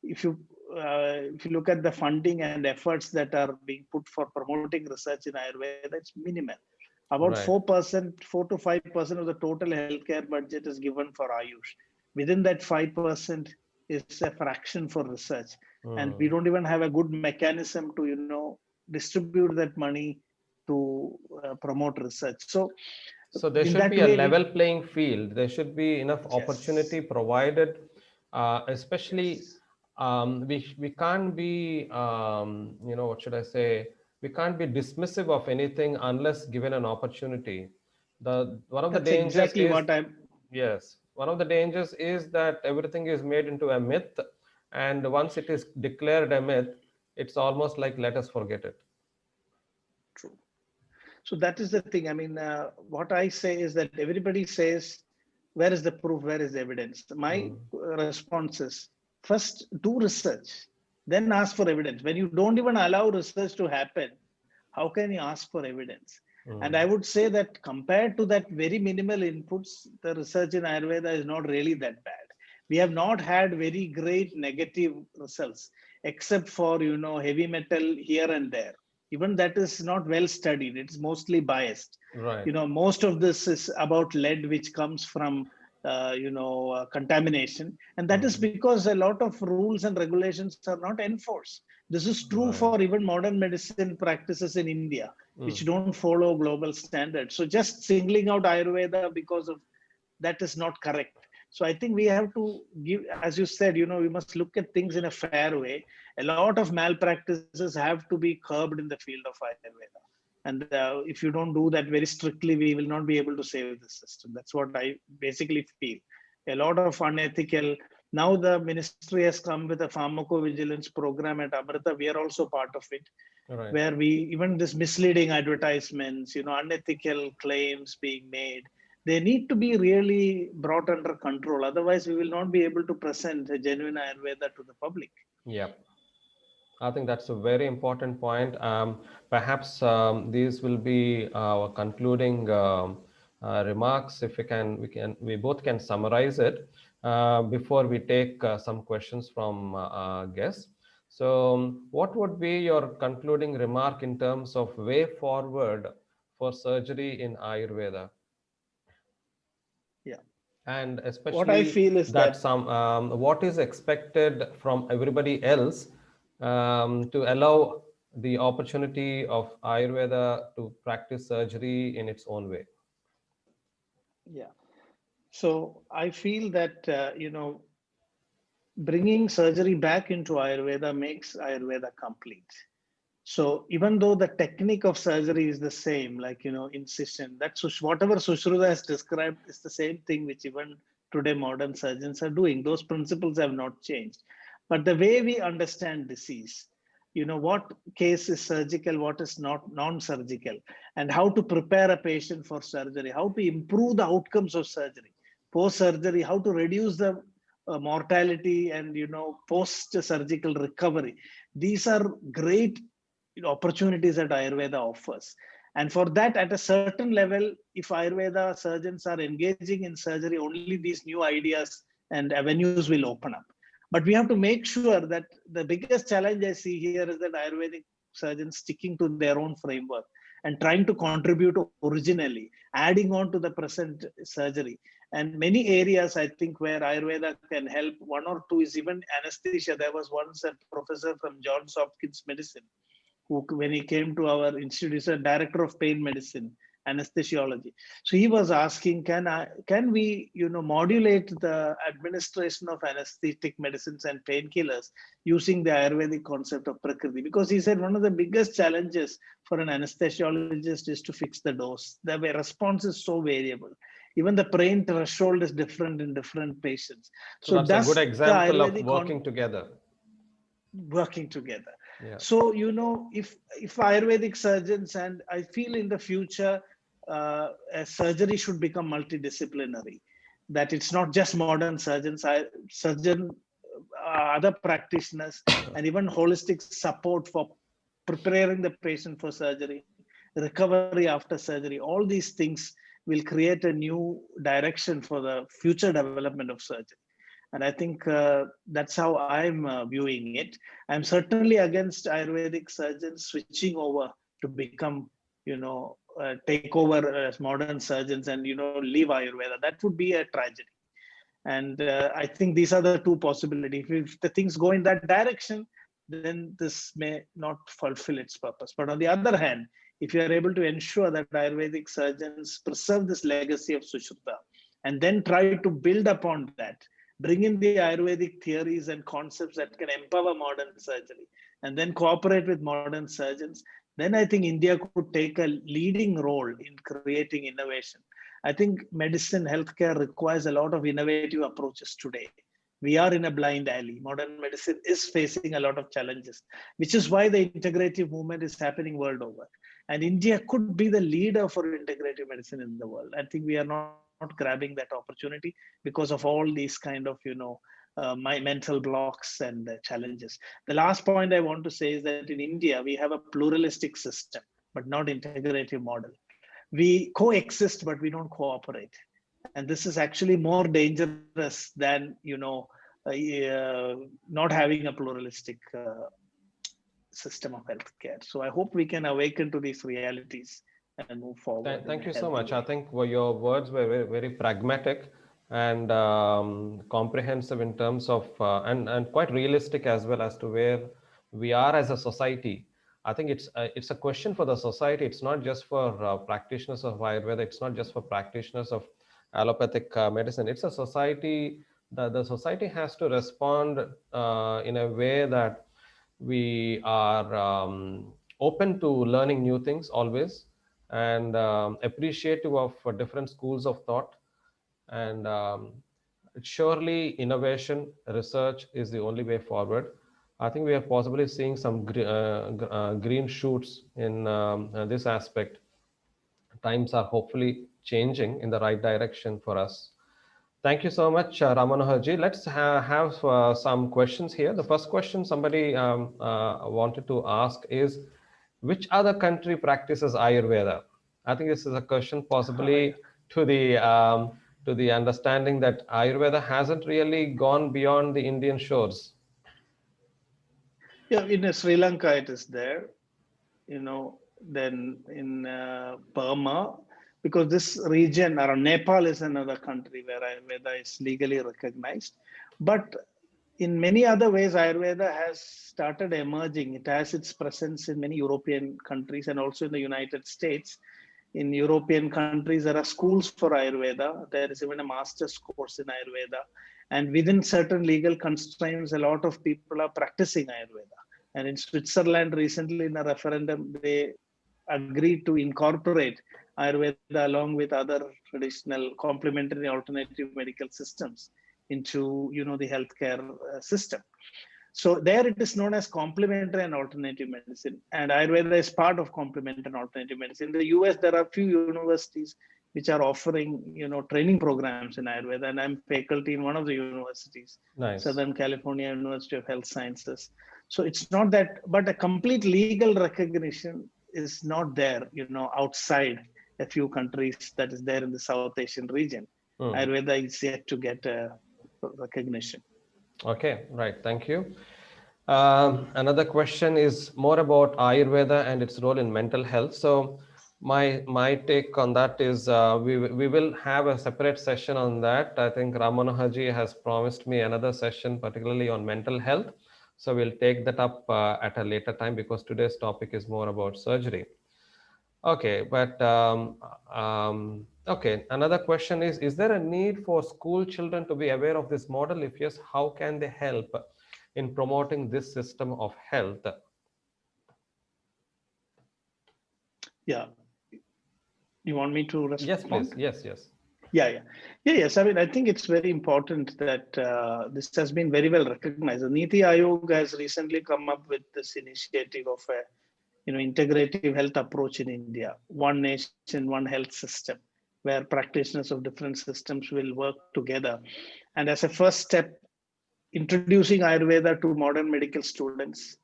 if you look at the funding and efforts that are being put for promoting research in Ayurveda, it's minimal. About right. 4%, 4 to 5% of the total healthcare budget is given for Ayush. Within that 5% is a fraction for research, and we Mm. don't even have a good mechanism to distribute that money to promote research. So So there in should that be a way, we level playing field. There should be enough yes, opportunity provided, especially yes, we can't be, what should I say? We can't be dismissive of anything unless given an opportunity. The one of the that's dangers exactly is, what I'm. yes, one of the dangers is that everything is made into a myth, and once it is declared a myth, it's almost like let us forget it. True. So that is the thing. I mean, what I say is that everybody says, where is the proof? Where is the evidence? My Mm, response is, first do research, then ask for evidence. When you don't even allow research to happen, how can you ask for evidence? And I mm, would say that compared to that very minimal inputs, the research in Ayurveda is not really that bad. We have not had very great negative results, except for heavy metal here and there. Even that is not well studied. It's mostly biased. right. Most of this is about lead, which comes from contamination, and that is Mm, because a lot of rules and regulations are not enforced. This is true right. for even modern medicine practices in India, which Mm. don't follow global standards. So just singling out Ayurveda because of that is not correct. So I think we have to give, as you said, we must look at things in a fair way. A lot of malpractices have to be curbed in the field of Ayurveda. And if you don't do that very strictly, we will not be able to save the system. That's what I basically feel. A lot of unethical. Now the ministry has come with a pharmacovigilance program at Amrita. We are also part of it, Right. where we even this misleading advertisements, unethical claims being made, they need to be really brought under control. Otherwise, we will not be able to present a genuine Ayurveda to the public. Yep. I think that's a very important point. Perhaps these will be our concluding remarks. If we both can summarize it before we take some questions from our guests. So, what would be your concluding remark in terms of way forward for surgery in Ayurveda? Yeah. And What I especially feel is that that, some what is expected from everybody else to allow the opportunity of Ayurveda to practice surgery in its own way. yeah. So I feel that, bringing surgery back into Ayurveda makes Ayurveda complete. So even though the technique of surgery is the same, like incision, whatever Sushruta has described is the same thing which even today modern surgeons are doing. Those principles have not changed. But the way we understand disease, what case is surgical, what is not non-surgical, and how to prepare a patient for surgery, how to improve the outcomes of surgery, post-surgery, how to reduce the mortality and post-surgical recovery. These are great opportunities that Ayurveda offers. And for that, at a certain level, if Ayurveda surgeons are engaging in surgery, only these new ideas and avenues will open up. But we have to make sure that the biggest challenge I see here is that Ayurvedic surgeons sticking to their own framework and trying to contribute originally, adding on to the present surgery. And many areas, I think, where Ayurveda can help. One or two is even anesthesia. There was once a professor from Johns Hopkins Medicine who, when he came to our institute, is a director of pain medicine. anesthesiology. So he was asking, can we, modulate the administration of anesthetic medicines and painkillers using the Ayurvedic concept of Prakriti? Because he said one of the biggest challenges for an anesthesiologist is to fix the dose. The response is so variable. Even the pain threshold is different in different patients. So So that's a good does the example of Ayurvedic working together. working together? Yeah. So if Ayurvedic surgeons, and I feel in the future a surgery should become multidisciplinary, that it's not just modern surgeons, other practitioners, and even holistic support for preparing the patient for surgery, recovery after surgery. All these things will create a new direction for the future development of surgery. And I think that's how I'm viewing it. I'm certainly against Ayurvedic surgeons switching over to become, take over as modern surgeons and, leave Ayurveda. That would be a tragedy. And I think these are the two possibilities. If the things go in that direction, then this may not fulfill its purpose. But on the other hand, if you are able to ensure that Ayurvedic surgeons preserve this legacy of Sushruta and then try to build upon that, bring in the Ayurvedic theories and concepts that can empower modern surgery, and then cooperate with modern surgeons, then I think India could take a leading role in creating innovation. I think medicine, healthcare requires a lot of innovative approaches today. We are in a blind alley. Modern medicine is facing a lot of challenges, which is why the integrative movement is happening world over. And India could be the leader for integrative medicine in the world. I think we are not grabbing that opportunity because of all these kind of, my mental blocks and challenges. The last point I want to say is that in India, we have a pluralistic system, but not integrative model. We coexist, but we don't cooperate. And this is actually more dangerous than, not having a pluralistic system of healthcare. So I hope we can awaken to these realities and move forward in a Thank you so healthy much. I way. think your words were very, very pragmatic and comprehensive in terms of, and quite realistic as well as to where we are as a society. I think it's a question for the society. It's not just for practitioners of Ayurveda. It's not just for practitioners of allopathic medicine. It's a society. The society has to respond in a way that we are open to learning new things always, and appreciative of different schools of thought. And surely innovation research is the only way forward. I think we are possibly seeing some green shoots in this aspect. Times are hopefully changing in the right direction for us. Thank you so much, Ramanoharji. Let's have some questions here. The first question somebody wanted to ask is, which other country practices Ayurveda? I think this is a question possibly to the understanding that Ayurveda hasn't really gone beyond the Indian shores. Yeah, in Sri Lanka, it is there. Then in Burma, because this region around Nepal is another country where Ayurveda is legally recognized. But in many other ways, Ayurveda has started emerging. It has its presence in many European countries and also in the United States. In European countries, there are schools for Ayurveda. There is even a master's course in Ayurveda. And within certain legal constraints, a lot of people are practicing Ayurveda. And in Switzerland, recently in a referendum, they agreed to incorporate Ayurveda along with other traditional complementary alternative medical systems into, the healthcare system. So there it is known as complementary and alternative medicine. And Ayurveda is part of complementary and alternative medicine. In the US, there are few universities which are offering, training programs in Ayurveda. And I'm faculty in one of the universities, Nice. Southern California University of Health Sciences. So it's not that, but a complete legal recognition is not there, outside a few countries that is there in the South Asian region. Ayurveda is yet to get a recognition. Okay, right. Thank you. Another question is more about Ayurveda and its role in mental health. So my take on that is we will have a separate session on that. I think Ramanoharji has promised me another session, particularly on mental health. So we'll take that up at a later time because today's topic is more about surgery. Okay, but okay. Another question is there a need for school children to be aware of this model? If yes, how can they help in promoting this system of health? Yeah. You want me to Yes, please. respond? Yes, yes. Yes. I mean, I think it's very important that this has been very well recognized. The Niti Ayog has recently come up with this initiative of a, integrative health approach in India, one nation, one health system, where practitioners of different systems will work together. And as a first step, introducing Ayurveda to modern medical students,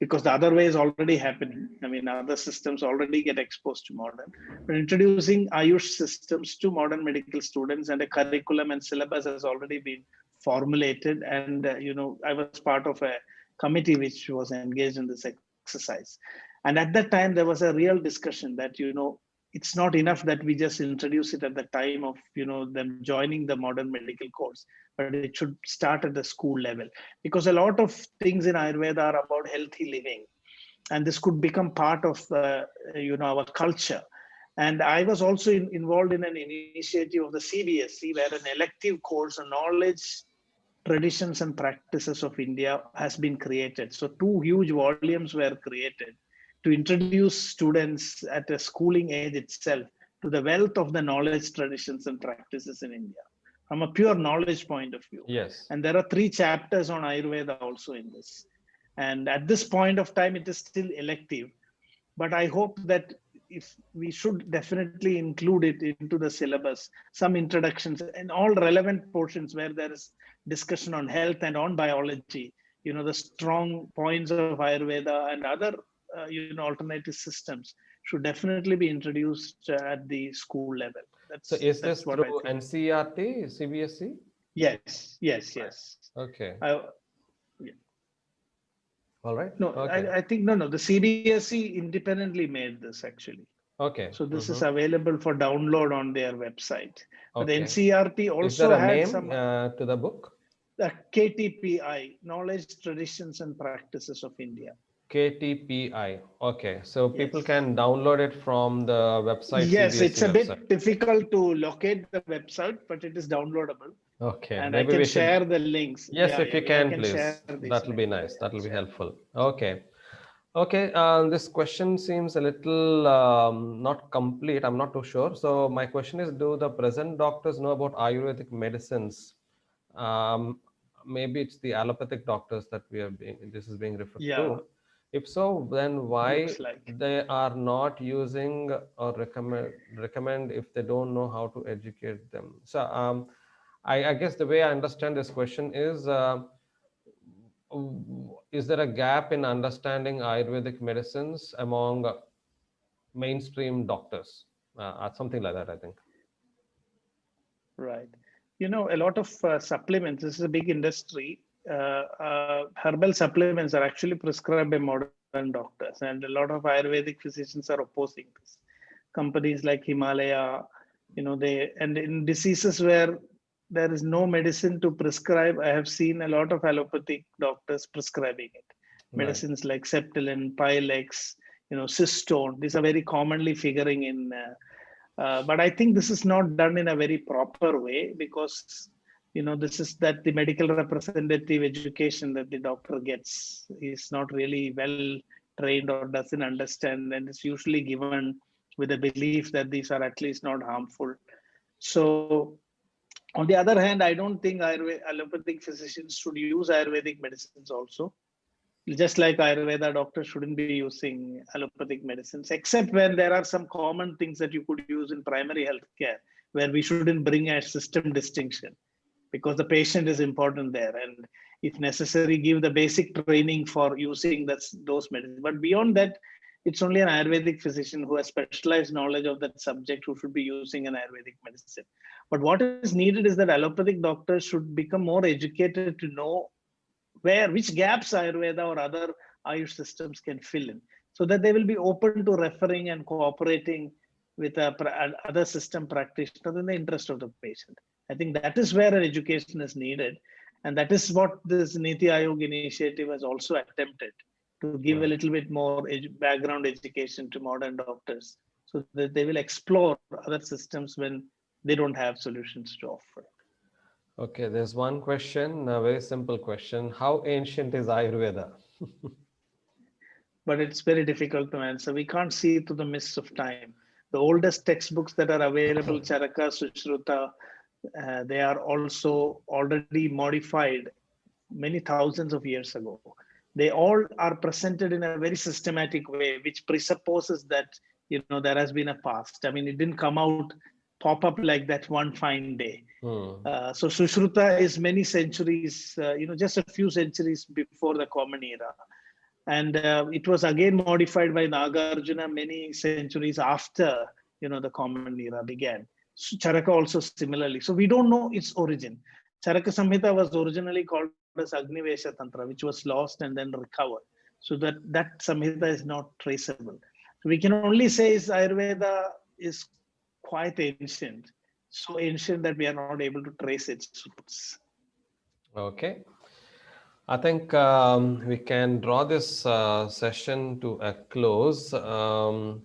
because the other way is already happening. I mean, other systems already get exposed to modern, but introducing Ayush systems to modern medical students, and a curriculum and syllabus has already been formulated. And I was part of a committee which was engaged in this exercise. And at that time, there was a real discussion that it's not enough that we just introduce it at the time of them joining the modern medical course, but it should start at the school level, because a lot of things in Ayurveda are about healthy living, and this could become part of our culture. And I was also involved in an initiative of the CBSE, where an elective course on knowledge, traditions and practices of India has been created. So two huge volumes were created to introduce students at a schooling age itself to the wealth of the knowledge, traditions and practices in India from a pure knowledge point of view. Yes. And there are 3 chapters on Ayurveda also in this. And at this point of time, it is still elective. But I hope that if we should definitely include it into the syllabus, some introductions and all relevant portions where there is discussion on health and on biology, the strong points of Ayurveda and other, alternative systems should definitely be introduced at the school level. So is That's this what I through think. NCRT, CBSE? Yes. Okay. I, All right. no, Okay. I think no. The CBSE independently made this actually. Okay. So this is Mm-hmm. available for download on their website. But the Okay. NCRT Is there also a had name some to the book? KTPI, Knowledge, Traditions and Practices of India. KTPI. Okay. So people Yes. can download it from the website, Yes, CBSE it's a website. bit difficult to locate the website, but it is downloadable. Okay. And I Maybe can we should. share the links. Yes, if you I can, can share please. these That'll links. be Yeah, nice. I'll That'll be share. helpful. Okay. Okay. This question seems a little not complete. I'm not too sure. So my question is, do the present doctors know about Ayurvedic medicines? Um, Maybe it's the allopathic doctors that this is being referred Yeah, to. If so, then why looks like. they are not using or recommend if they don't know how to educate them? So I guess the way I understand this question is there a gap in understanding Ayurvedic medicines among mainstream doctors? Something like that, I think. Right. A lot of supplements, this is a big industry. Herbal supplements are actually prescribed by modern doctors, and a lot of Ayurvedic physicians are opposing this. Companies like Himalaya, and in diseases where there is no medicine to prescribe, I have seen a lot of allopathic doctors prescribing it. Right. Medicines like Septilin, Pilex, Cystone, these are very commonly figuring in. But I think this is not done in a very proper way, because this is that the medical representative education that the doctor gets is not really well trained or doesn't understand, and it's usually given with the belief that these are at least not harmful. So on the other hand, I don't think allopathic physicians should use Ayurvedic medicines also. Just like Ayurveda, doctors shouldn't be using allopathic medicines, except when there are some common things that you could use in primary healthcare, where we shouldn't bring a system distinction, because the patient is important there. And if necessary, give the basic training for using those medicines. But beyond that, it's only an Ayurvedic physician who has specialized knowledge of that subject who should be using an Ayurvedic medicine. But what is needed is that allopathic doctors should become more educated to know which gaps Ayurveda or other Ayush systems can fill in, so that they will be open to referring and cooperating with other system practitioner in the interest of the patient. I think that is where an education is needed, and that is what this Niti Ayog initiative has also attempted to give a Right. little bit more background education to modern doctors so that they will explore other systems when they don't have solutions to offer. Okay, there's one question, a very simple question. How ancient is Ayurveda? But it's very difficult to answer. We can't see through the mists of time. The oldest textbooks that are available, Charaka, Sushruta, they are also already modified many thousands of years ago. They all are presented in a very systematic way, which presupposes that there has been a past. I mean, it didn't come out, pop up like that one fine day. So Sushruta is many centuries, just a few centuries before the Common Era. And it was again modified by Nagarjuna many centuries after the Common Era began. So Charaka also similarly. So we don't know its origin. Charaka Samhita was originally called as Agnivesha Tantra, which was lost and then recovered. So that Samhita is not traceable. So we can only say is Ayurveda is quite ancient, so ancient that we are not able to trace its roots. Okay. I think we can draw this session to a close. There's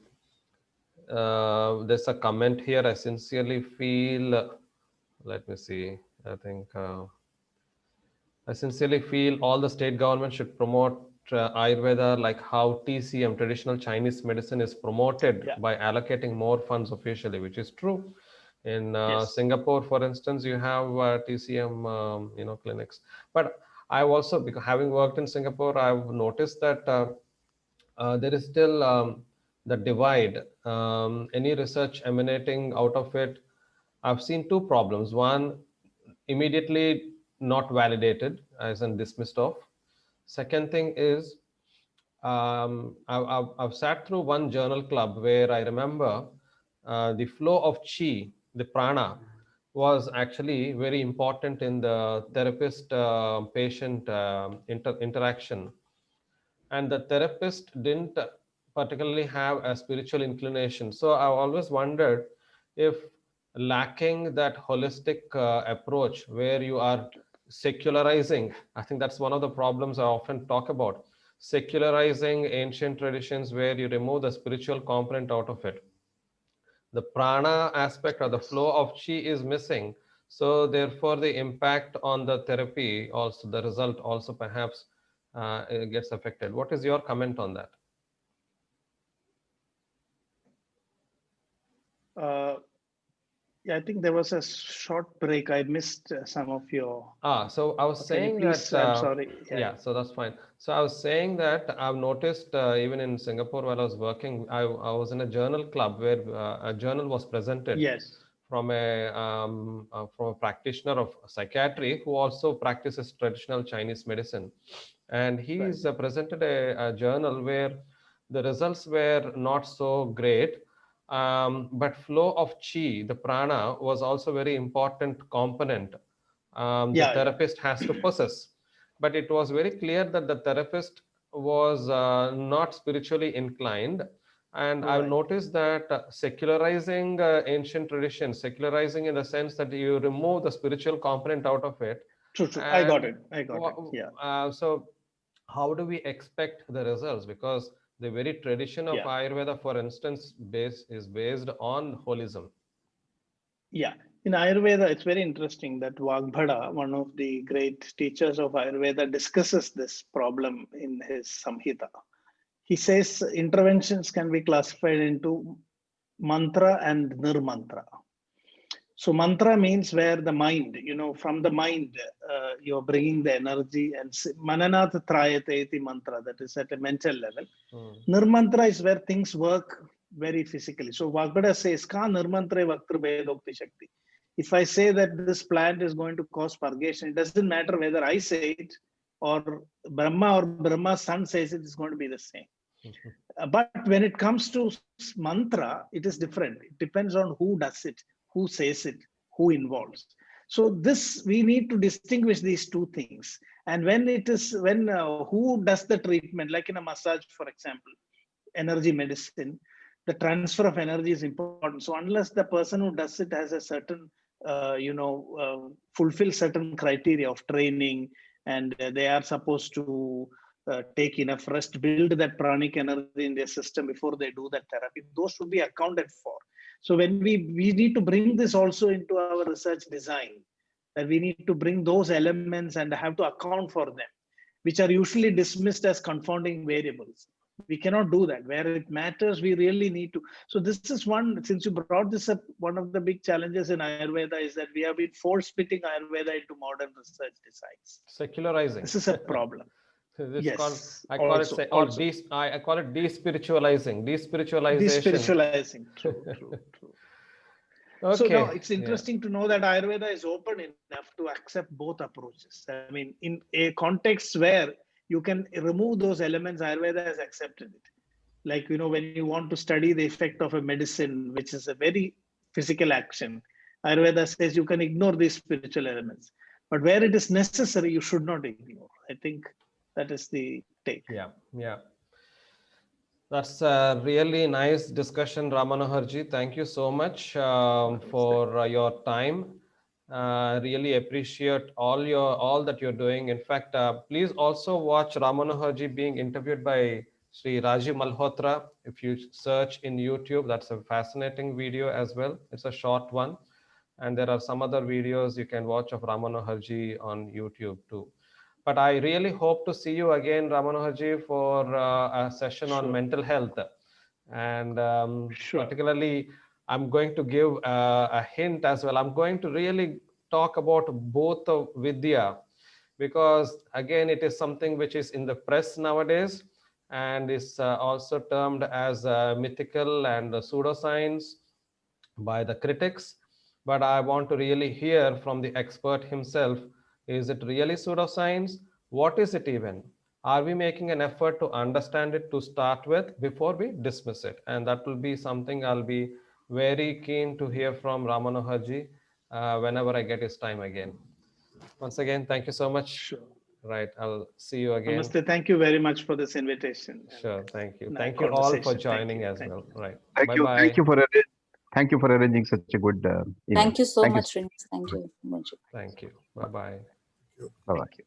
a comment here. I sincerely feel, let me see, I think I sincerely feel all the state governments should promote Ayurveda like how TCM, traditional Chinese medicine, is promoted Yeah. by allocating more funds officially, which is true. In Yes. Singapore, for instance, you have TCM, clinics. But I've also, because having worked in Singapore, I've noticed that there is still the divide. Any research emanating out of it, I've seen two problems. One, immediately not validated, as in dismissed off. Second thing is, I've sat through one journal club where I remember the flow of chi, the prana, was actually very important in the therapist patient interaction. And the therapist didn't particularly have a spiritual inclination. So I always wondered if, lacking that holistic approach where you are secularizing, I think that's one of the problems I often talk about, secularizing ancient traditions where you remove the spiritual component out of it. The prana aspect or the flow of chi is missing. So therefore the impact on the therapy, also the result also perhaps it gets affected. What is your comment on that? Uh, yeah, I think there was a short break. I missed some of your. So I was Can you saying please? that, I'm sorry. yeah, so that's fine. So I was saying that I've noticed even in Singapore while I was working, I was in a journal club where a journal was presented Yes. from a practitioner of psychiatry who also practices traditional Chinese medicine. And Right. he's presented a journal where the results were not so great. But flow of chi, the prana, was also very important component the Yeah. Yeah. therapist has to possess. But it was very clear that the therapist was not spiritually inclined. And I've Right. noticed that secularizing ancient traditions, secularizing in the sense that you remove the spiritual component out of it. True. True. I got And it. I got it. Yeah. so, how do we expect the results? Because the very tradition of Yeah. Ayurveda, for instance, is based on holism. Yeah. In Ayurveda, it's very interesting that Vagbhada, one of the great teachers of Ayurveda, discusses this problem in his Samhita. He says interventions can be classified into mantra and nirmantra. So mantra means where the mind, from the mind, you're bringing the energy, and mananat trayate iti mantra, that is at a mental level. Nirmantra is where things work very physically. So Vagbhada says, ka nirmantre vaktru vedokti shakti. If I say that this plant is going to cause purgation, it doesn't matter whether I say it or Brahma's son says it, is going to be the same. But when it comes to mantra, it is different. It depends on who does it, who says it, who involves. So this, we need to distinguish these two things. And when who does the treatment, like in a massage, for example, energy medicine, the transfer of energy is important. So unless the person who does it has a certain, fulfill certain criteria of training, and they are supposed to take enough rest, build that pranic energy in their system before they do that therapy. Those should be accounted for. So when we need to bring this also into our research design, that we need to bring those elements and have to account for them, which are usually dismissed as confounding variables. We cannot do that. Where it matters, we really need to. So this is one, since you brought this up, one of the big challenges in Ayurveda is that we have been force-fitting Ayurveda into modern research designs. Secularizing. This is a problem. It's called, Yes, I call also, it, I call it despiritualizing, despiritualization. Despiritualizing, true. Okay. So now it's interesting to know that Ayurveda is open enough to accept both approaches. I mean, in a context where you can remove those elements, Ayurveda has accepted it. Like, when you want to study the effect of a medicine, which is a very physical action, Ayurveda says you can ignore these spiritual elements. But where it is necessary, you should not ignore. I think that is the take. Yeah. That's a really nice discussion, Rammanoharji. Thank you so much for your time. Really appreciate all that you're doing. In fact, please also watch Rammanoharji being interviewed by Sri Rajiv Malhotra. If you search in YouTube, that's a fascinating video as well. It's a short one. And there are some other videos you can watch of Rammanoharji on YouTube too. But I really hope to see you again, Rammanoharji, for a session on mental health. And particularly, I'm going to give a hint as well. I'm going to really talk about both of Vaidya, because again, it is something which is in the press nowadays and is also termed as mythical and pseudoscience by the critics. But I want to really hear from the expert himself. Is it really pseudoscience? What is it even? Are we making an effort to understand it to start with before we dismiss it? And that will be something I'll be very keen to hear from Rammanoharji whenever I get his time again. Once again, thank you so much. Sure. Right, I'll see you again. Namaste. Thank you very much for this invitation. Sure, thank you. Thank you all for joining as well. Right. Thank you. Thank you for arranging such a good event. Thank you so much, Srinivasa. Thank you. Thank you. Bye-bye. Bye-bye.